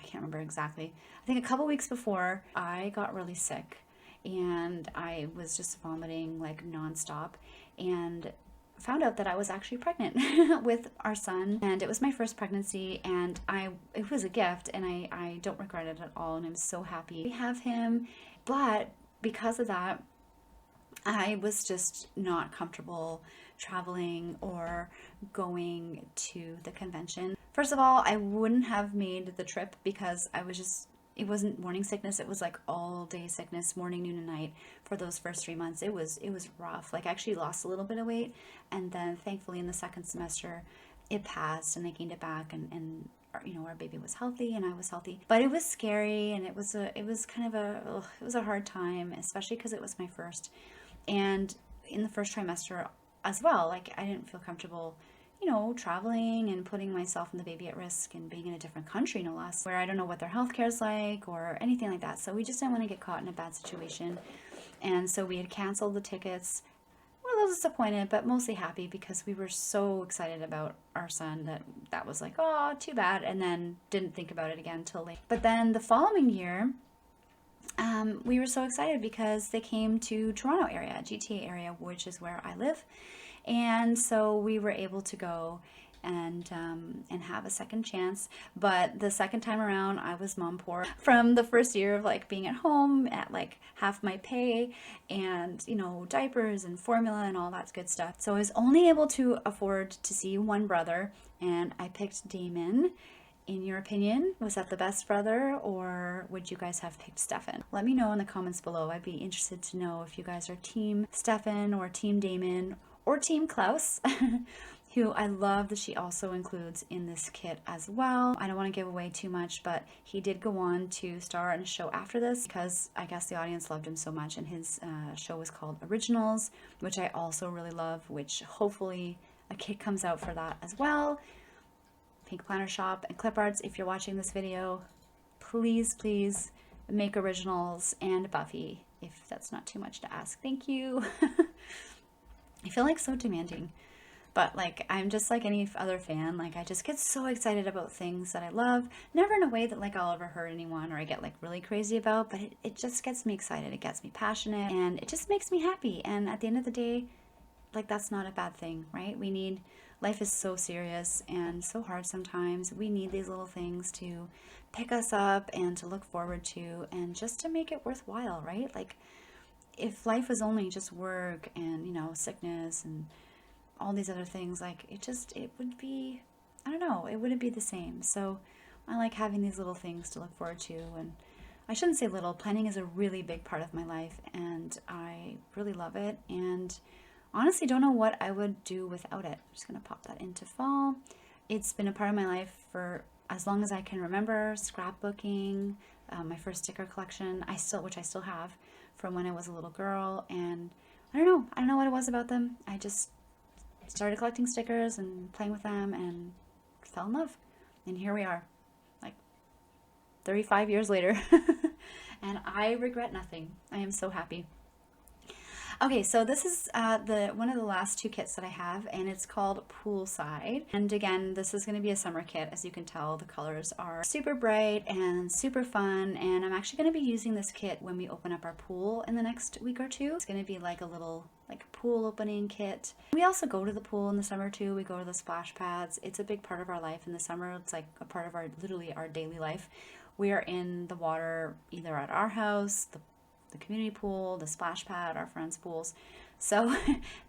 I can't remember exactly, I think a couple weeks before, I got really sick, and I was just vomiting like nonstop, and found out that I was actually pregnant with our son, and it was my first pregnancy, and it was a gift, and I don't regret it at all, and I'm so happy to have him. But because of that, I was just not comfortable traveling or going to the convention. First of all, I wouldn't have made the trip because it wasn't morning sickness, it was like all day sickness, morning, noon, and night for those first 3 months. It was rough. Like I actually lost a little bit of weight, and then thankfully in the second semester it passed and I gained it back, and you know, our baby was healthy and I was healthy. But it was scary, and it was a hard time, especially because it was my first. And in the first trimester as well, like I didn't feel comfortable, you know, traveling and putting myself and the baby at risk, and being in a different country, no less, where I don't know what their healthcare is like or anything like that. So we just didn't want to get caught in a bad situation. And so we had canceled the tickets. We're a little disappointed, but mostly happy, because we were so excited about our son that was like, oh, too bad. And then didn't think about it again until late. But then the following year, we were so excited because they came to Toronto area, GTA area, which is where I live. And so we were able to go and have a second chance. But the second time around, I was mom poor from the first year of like being at home at like half my pay, and you know, diapers and formula and all that good stuff. So I was only able to afford to see one brother, and I picked Damon. In your opinion, was that the best brother, or would you guys have picked Stefan? Let me know in the comments below. I'd be interested to know if you guys are team Stefan or team Damon or team Klaus, who I love that she also includes in this kit as well. I don't want to give away too much, but he did go on to star in a show after this, because I guess the audience loved him so much, and his show was called Originals, which I also really love, which hopefully a kit comes out for that as well. Pink Planner Shop and Clip Arts, if you're watching this video, please make Originals and Buffy, if that's not too much to ask. Thank you. I feel like so demanding, but like I'm just like any other fan. Like I just get so excited about things that I love, never in a way that like I'll ever hurt anyone or I get like really crazy about, but it just gets me excited, it gets me passionate, and it just makes me happy. And at the end of the day, like that's not a bad thing, right? Life is so serious and so hard sometimes. We need these little things to pick us up and to look forward to, and just to make it worthwhile, right? Like if life was only just work and, you know, sickness and all these other things, like it would be, I don't know, it wouldn't be the same. So I like having these little things to look forward to. And I shouldn't say little, planning is a really big part of my life, and I really love it. And honestly don't know what I would do without it. I'm just gonna pop that into fall. It's been a part of my life for as long as I can remember. Scrapbooking, my first sticker collection, which I still have from when I was a little girl, and I don't know what it was about them. I just started collecting stickers and playing with them and fell in love. And here we are, like 35 years later. and I regret nothing. I am so happy. Okay, so this is one of the last 2 kits that I have, and it's called Poolside. And again, this is going to be a summer kit. As you can tell, the colors are super bright and super fun, and I'm actually going to be using this kit when we open up our pool in the next week or 2. It's going to be like a little pool opening kit. We also go to the pool in the summer too. We go to the splash pads. It's a big part of our life in the summer. It's like a part of our, literally our daily life. We are in the water either at our house, the community pool, the splash pad, our friends' pools. So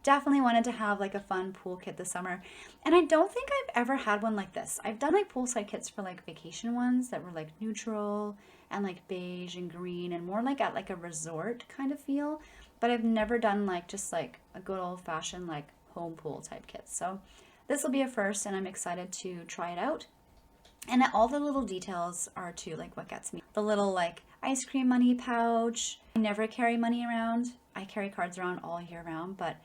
definitely wanted to have like a fun pool kit this summer. And I don't think I've ever had one like this. I've done like poolside kits for like vacation ones that were like neutral and like beige and green and more like at like a resort kind of feel. But I've never done like just like a good old fashioned like home pool type kit. So this will be a first, and I'm excited to try it out. And all the little details are too like what gets me. The little like ice cream money pouch. I never carry money around. I carry cards around all year round, but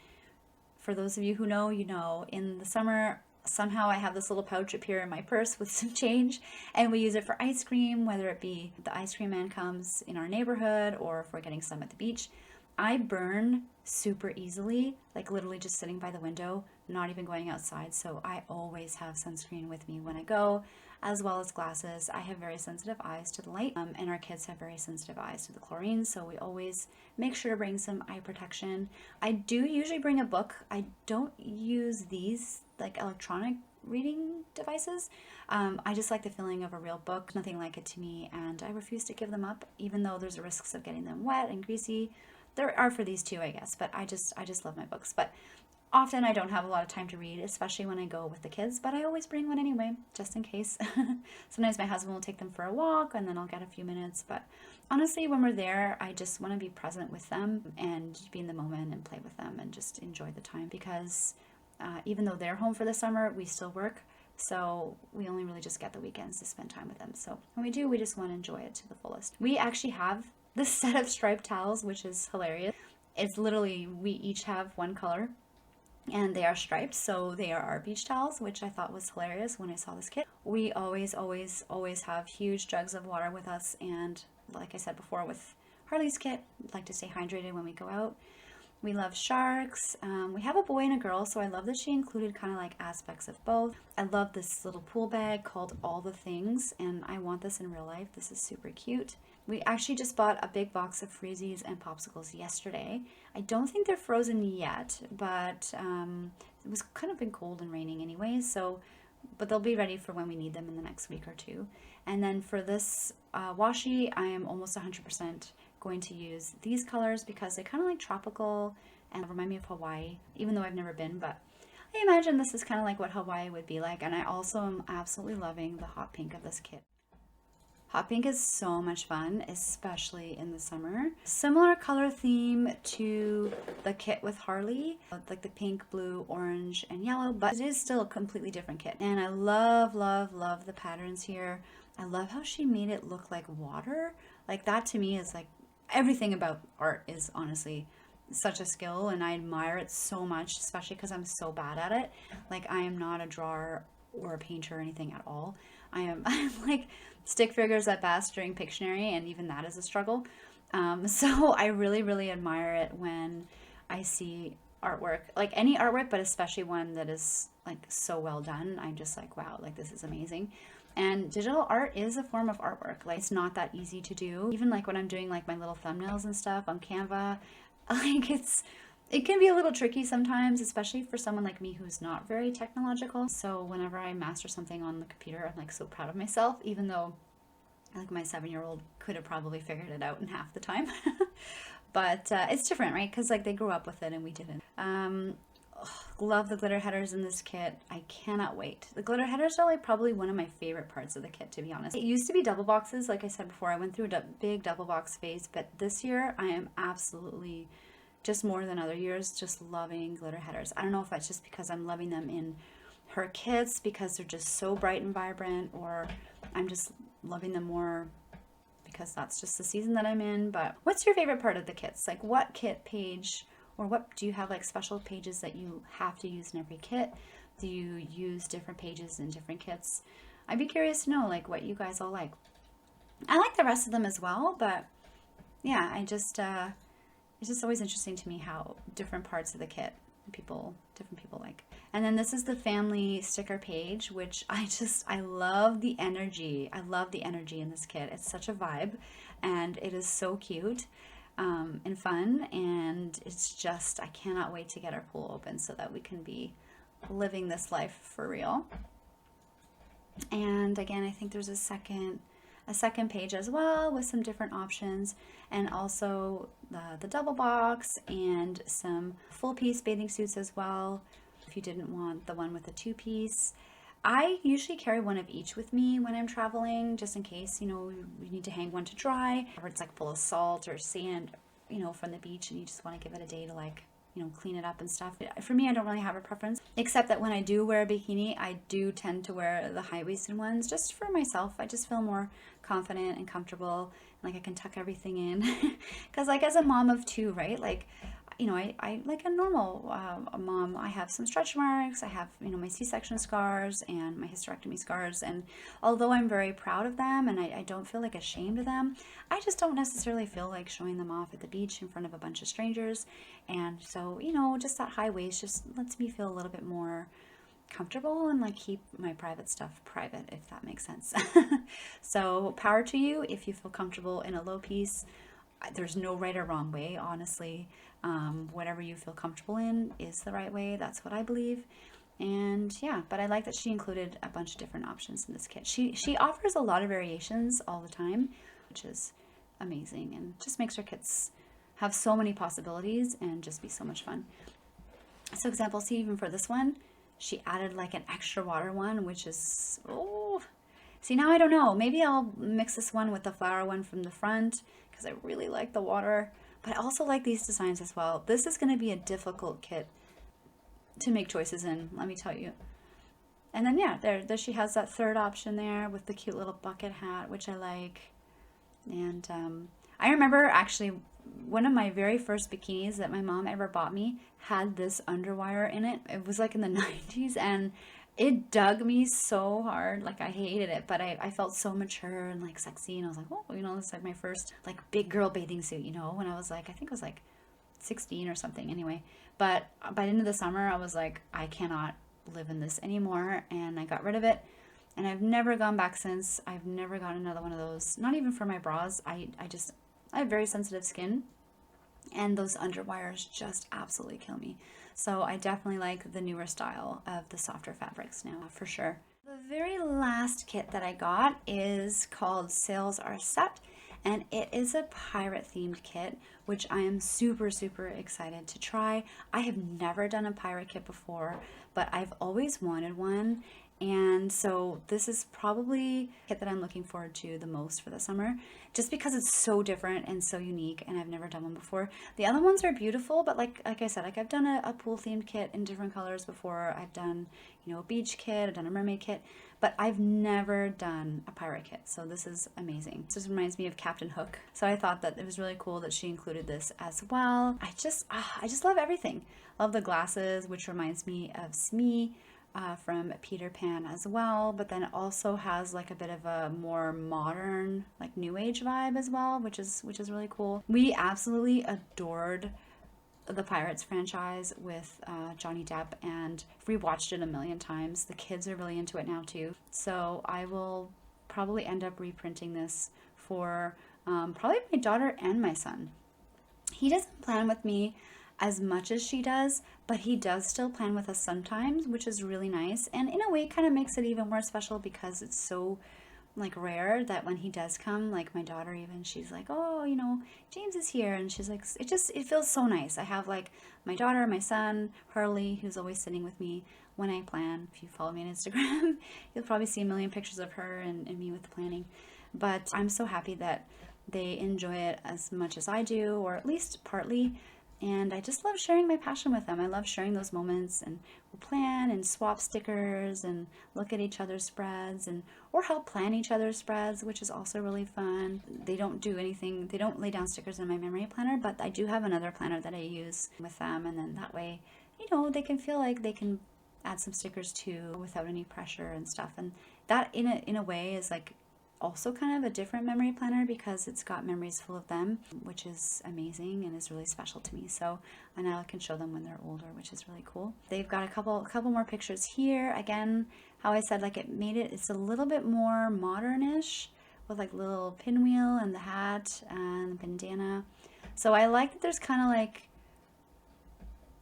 for those of you who know, you know, in the summer, somehow I have this little pouch appear in my purse with some change, and we use it for ice cream, whether it be the ice cream man comes in our neighborhood or if we're getting some at the beach. I burn super easily, like literally just sitting by the window, not even going outside. So I always have sunscreen with me when I go, as well as glasses. I have very sensitive eyes to the light, and our kids have very sensitive eyes to the chlorine. So we always make sure to bring some eye protection. I do usually bring a book. I don't use these like electronic reading devices. I just like the feeling of a real book. Nothing like it to me, and I refuse to give them up, even though there's risks of getting them wet and greasy. There are for these too, I guess, but I just love my books. But often I don't have a lot of time to read, especially when I go with the kids, but I always bring one anyway, just in case. Sometimes my husband will take them for a walk and then I'll get a few minutes. But honestly, when we're there, I just want to be present with them and be in the moment and play with them and just enjoy the time, because even though they're home for the summer, we still work. So we only really just get the weekends to spend time with them. So when we do, we just want to enjoy it to the fullest. We actually have this set of striped towels, which is hilarious. It's literally, we each have one color and they are striped, so they are our beach towels, which I thought was hilarious when I saw this kit. We always have huge jugs of water with us, and like I said before with Harley's kit, like to stay hydrated when we go out. We love sharks. We have a boy and a girl, so I love that she included kind of like aspects of both. I love this little pool bag called All the Things, and I want this in real life. This is super cute. We actually just bought a big box of Freezies and popsicles yesterday. I don't think they're frozen yet, but it was kind of been cold and raining anyway, so but they'll be ready for when we need them in the next week or 2. And then for this washi, I am almost 100% going to use these colors because they kind of like tropical and remind me of Hawaii, even though I've never been, but I imagine this is kind of like what Hawaii would be like. And I also am absolutely loving the hot pink of this kit. Hot pink is so much fun, especially in the summer. Similar color theme to the kit with Harley, like the pink, blue, orange, and yellow, but it is still a completely different kit. And I love the patterns here. I love how she made it look like water. Like that to me is like, everything about art is honestly such a skill, and I admire it so much, especially because I'm so bad at it. Like I am not a drawer or a painter or anything at all. I'm like stick figures at best during Pictionary, and even that is a struggle. So I really admire it when I see artwork, like any artwork, but especially one that is like so well done. I'm just like, wow, like this is amazing. And digital art is a form of artwork. Like it's not that easy to do. Even like when I'm doing like my little thumbnails and stuff on Canva, like it can be a little tricky sometimes, especially for someone like me who's not very technological. So whenever I master something on the computer, I'm like so proud of myself, even though like my 7-year-old could have probably figured it out in half the time. But it's different, right? Because like they grew up with it and we didn't. Love the glitter headers in this kit. I cannot wait. The glitter headers are like probably one of my favorite parts of the kit, to be honest. It used to be double boxes. Like I said before, I went through a big double box phase, but this year I am absolutely, just more than other years, just loving glitter headers. I don't know if that's just because I'm loving them in her kits because they're just so bright and vibrant, or I'm just loving them more because that's just the season that I'm in. But what's your favorite part of the kits? Like what kit page, or what do you have like special pages that you have to use in every kit? Do you use different pages in different kits? I'd be curious to know like what you guys all like. I like the rest of them as well, but yeah, it's just always interesting to me how different parts of the kit different people like. And then this is the family sticker page, which I love the energy. I love the energy in this kit. It's such a vibe, and it is so cute and fun. And it's just, I cannot wait to get our pool open so that we can be living this life for real. And again, I think there's a second page as well with some different options, and also the double box and some full piece bathing suits as well if you didn't want the one with the 2-piece. I usually carry one of each with me when I'm traveling, just in case, you know, we need to hang one to dry, or it's like full of salt or sand, you know, from the beach, and you just want to give it a day to, like, you know, clean it up and stuff. For me, I don't really have a preference, except that when I do wear a bikini, I do tend to wear the high-waisted ones just for myself. I just feel more confident and comfortable, and like I can tuck everything in. Because like as a mom of 2, right, like, you know, I like a normal mom, I have some stretch marks, I have, you know, my C-section scars and my hysterectomy scars, and although I'm very proud of them and I don't feel like ashamed of them, I just don't necessarily feel like showing them off at the beach in front of a bunch of strangers. And so, you know, just that high waist just lets me feel a little bit more comfortable and like keep my private stuff private, if that makes sense. So power to you if you feel comfortable in a low piece. There's no right or wrong way, honestly. Whatever you feel comfortable in is the right way. That's what I believe. And yeah, but I like that she included a bunch of different options in this kit. She offers a lot of variations all the time, which is amazing, and just makes her kits have so many possibilities and just be so much fun. So example, see, even for this one, she added like an extra water one, which is, oh, see, now I don't know. Maybe I'll mix this one with the flower one from the front because I really like the water, but I also like these designs as well. This is going to be a difficult kit to make choices in, let me tell you. And then yeah, there she has that third option there with the cute little bucket hat, which I like. And I remember actually one of my very first bikinis that my mom ever bought me had this underwire in it. It was like in the 90s, and it dug me so hard. Like, I hated it, but I felt so mature and like sexy, and I was like, oh, you know, it's like my first like big girl bathing suit, you know, when I was like, I think it was like 16 or something anyway. But by the end of the summer, I was like, I cannot live in this anymore, and I got rid of it, and I've never gone back since. I've never got another one of those, not even for my bras. I have very sensitive skin, and those underwires just absolutely kill me. So I definitely like the newer style of the softer fabrics now, for sure. The very last kit that I got is called Sails Are Set, and it is a pirate themed kit, which I am super, super excited to try. I have never done a pirate kit before, but I've always wanted one. And so this is probably a kit that I'm looking forward to the most for the summer, just because it's so different and so unique, and I've never done one before. The other ones are beautiful, but like I said, like I've done a pool themed kit in different colors before. I've done, you know, a beach kit, I've done a mermaid kit, but I've never done a pirate kit. So this is amazing. This reminds me of Captain Hook. So I thought that it was really cool that she included this as well. I just love everything. Love the glasses, which reminds me of Smee. From Peter Pan as well, but then it also has like a bit of a more modern, like new age vibe as well, which is really cool. We absolutely adored the Pirates franchise with Johnny Depp, and rewatched it a million times. The kids are really into it now too, so I will probably end up reprinting this for probably my daughter and my son. He doesn't plan with me as much as she does, but he does still plan with us sometimes, which is really nice, and in a way kind of makes it even more special because it's so like rare that when he does come, like my daughter even, she's like, oh, you know, James is here, and she's like, it feels so nice. I have like my daughter, my son, Hurley, who's always sitting with me when I plan. If you follow me on Instagram, you'll probably see a million pictures of her and me with the planning. But I'm so happy that they enjoy it as much as I do, or at least partly. And I just love sharing my passion with them. I love sharing those moments, and we'll plan and swap stickers and look at each other's spreads, and or help plan each other's spreads, which is also really fun. They don't do anything, they don't lay down stickers in my memory planner, but I do have another planner that I use with them, and then that way, you know, they can feel like they can add some stickers too without any pressure and stuff. And that in a way is like also kind of a different memory planner because it's got memories full of them, which is amazing and is really special to me. So now I can show them when they're older, which is really cool. They've got a couple more pictures here. Again, how I said, like, it's a little bit more modernish with like little pinwheel and the hat and the bandana. So I like that there's kind of like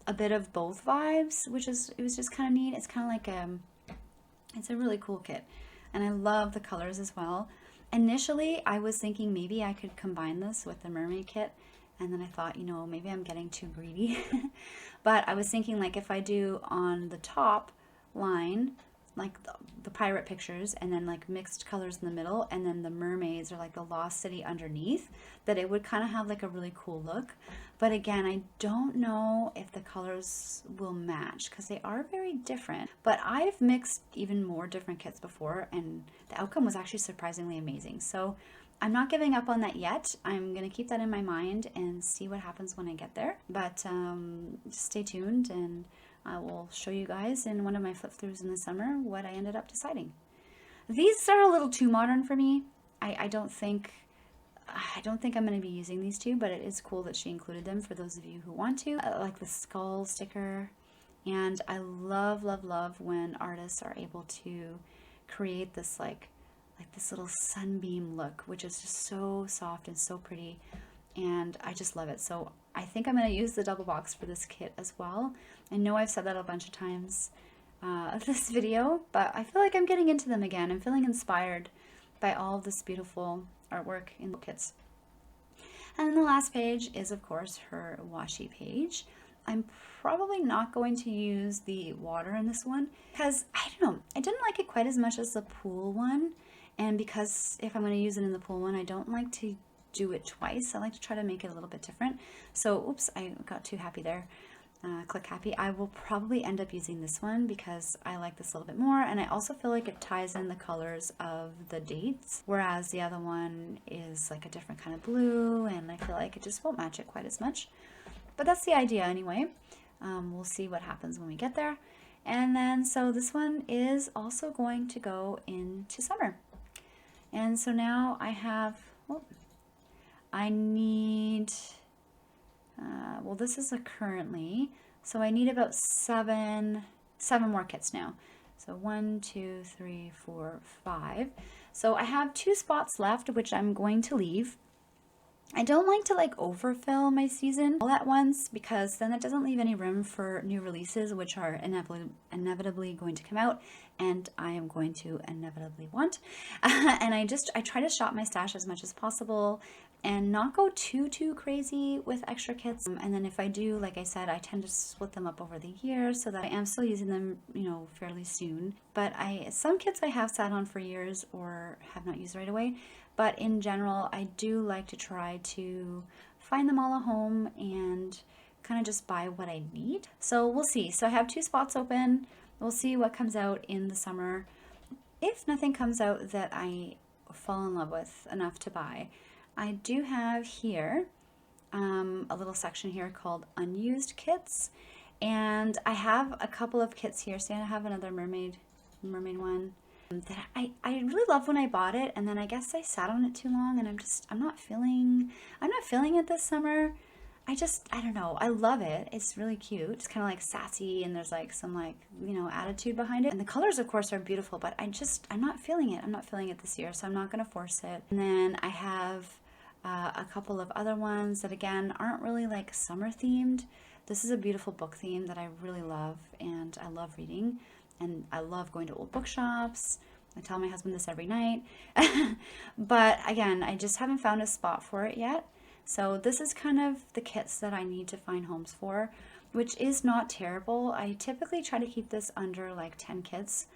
a bit of both vibes, it was just kind of neat. It's kind of like it's a really cool kit, and I love the colors as well. Initially, I was thinking maybe I could combine this with the mermaid kit, and then I thought, you know, maybe I'm getting too greedy. But I was thinking, like, if I do on the top line like the pirate pictures and then like mixed colors in the middle and then the mermaids or like the lost city underneath, that it would kind of have like a really cool look. But again, I don't know if the colors will match because they are very different. But I've mixed even more different kits before and the outcome was actually surprisingly amazing. So I'm not giving up on that yet. I'm going to keep that in my mind and see what happens when I get there. But just stay tuned, and I will show you guys in one of my flip throughs in the summer what I ended up deciding. These are a little too modern for me. I don't think I'm going to be using these two, but it is cool that she included them for those of you who want to. I like the skull sticker, and I love, love, love when artists are able to create this like this little sunbeam look, which is just so soft and so pretty, and I just love it. So I think I'm going to use the double box for this kit as well. I know I've said that a bunch of times of this video, but I feel like I'm getting into them again. I'm feeling inspired by all of this beautiful artwork in the kits. And then the last page is, of course, her washi page. I'm probably not going to use the water in this one because, I don't know, I didn't like it quite as much as the pool one. And because if I'm going to use it in the pool one, I don't like to do it twice. I like to try to make it a little bit different. So, oops, I got too happy there. Click happy. I will probably end up using this one because I like this a little bit more, and I also feel like it ties in the colors of the dates, whereas the other one is like a different kind of blue, and I feel like it just won't match it quite as much. But that's the idea anyway. We'll see what happens when we get there. And then, so this one is also going to go into summer. And so now I have, I need, well, this is a currently, so I need about seven more kits now. So 1, 2, 3, 4, 5. So I have 2 spots left, which I'm going to leave. I don't like to like overfill my season all at once because then it doesn't leave any room for new releases, which are inevitably going to come out, and I am going to inevitably want. And I try to shop my stash as much as possible and not go too crazy with extra kits. And then if I do, like I said, I tend to split them up over the year so that I am still using them, you know, fairly soon. But some kits I have sat on for years or have not used right away. But in general, I do like to try to find them all a home and kind of just buy what I need. So we'll see. So I have 2 spots open. We'll see what comes out in the summer. If nothing comes out that I fall in love with enough to buy, I do have here a little section here called unused kits. And I have a couple of kits here. So I have another mermaid one that I really love when I bought it, and then I guess I sat on it too long, and I'm not feeling it this summer. I don't know. I love it. It's really cute. It's kind of like sassy, and there's like some like, you know, attitude behind it. And the colors, of course, are beautiful, but I'm not feeling it. I'm not feeling it this year, so I'm not going to force it. And then I have a couple of other ones that, again, aren't really like summer themed. This is a beautiful book theme that I really love, and I love reading. And I love going to old bookshops. I tell my husband this every night. But again, I just haven't found a spot for it yet. So this is kind of the kits that I need to find homes for, which is not terrible. I typically try to keep this under like 10 kits.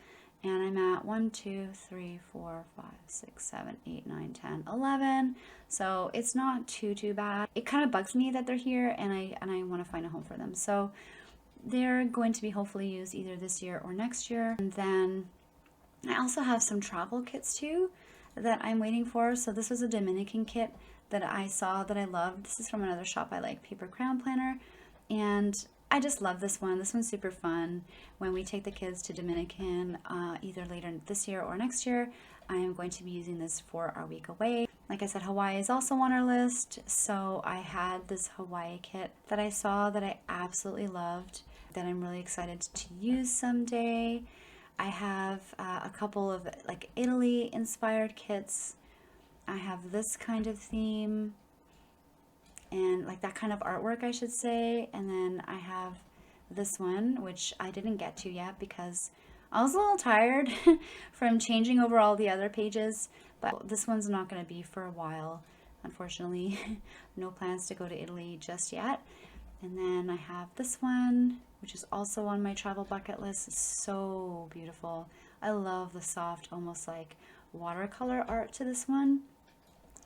And I'm at 1, 2, 3, 4, 5, 6, 7, 8, 9, 10, 11. So it's not too bad. It kind of bugs me that they're here, and I want to find a home for them. So they're going to be hopefully used either this year or next year. And then I also have some travel kits too that I'm waiting for. So this was a Dominican kit that I saw that I loved. This is from another shop I like, Paper Crown Planner. And I just love this one. This one's super fun. When we take the kids to Dominican, either later this year or next year, I am going to be using this for our week away. Like I said, Hawaii is also on our list, so I had this Hawaii kit that I saw that I absolutely loved, that I'm really excited to use someday. I have a couple of like Italy inspired kits. I have this kind of theme and like that kind of artwork, I should say. And then I have this one, which I didn't get to yet because I was a little tired from changing over all the other pages, but this one's not going to be for a while, unfortunately. No plans to go to Italy just yet. And then I have this one, which is also on my travel bucket list. It's so beautiful. I love the soft, almost like watercolor art to this one.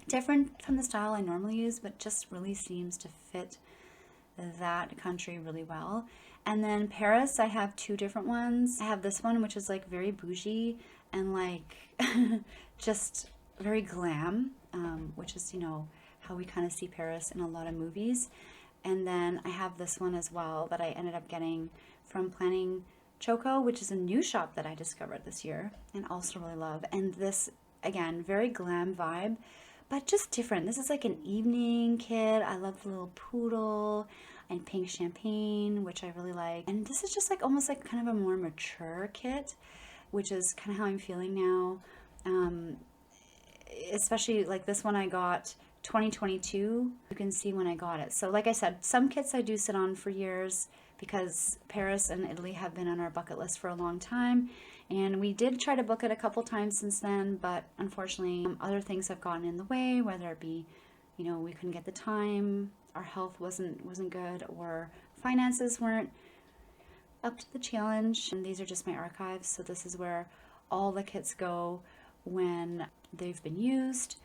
Different from the style I normally use, but just really seems to fit that country really well. And then Paris, I have two different ones. I have this one, which is like very bougie and like just very glam, which is, you know, how we kind of see Paris in a lot of movies. And then I have this one as well that I ended up getting from Planning Choco, which is a new shop that I discovered this year and also really love. And this, again, very glam vibe, but just different. This is like an evening kit. I love the little poodle and pink champagne, which I really like. And this is just like almost like kind of a more mature kit, which is kind of how I'm feeling now. Especially like this one I got 2022. You can see when I got it. So like I said, some kits I do sit on for years because Paris and Italy have been on our bucket list for a long time. And we did try to book it a couple times since then, but unfortunately other things have gotten in the way, whether it be, you know, we couldn't get the time, our health wasn't good, or finances weren't up to the challenge. And these are just my archives. So this is where all the kits go when they've been used.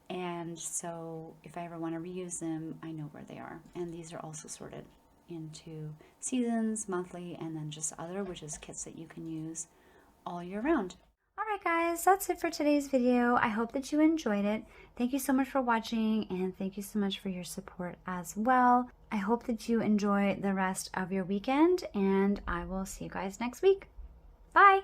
And so if I ever want to reuse them, I know where they are. And these are also sorted into seasons, monthly, and then just other, which is kits that you can use all year round. Alright guys, that's it for today's video. I hope that you enjoyed it. Thank you so much for watching, and thank you so much for your support as well. I hope that you enjoy the rest of your weekend, and I will see you guys next week. Bye!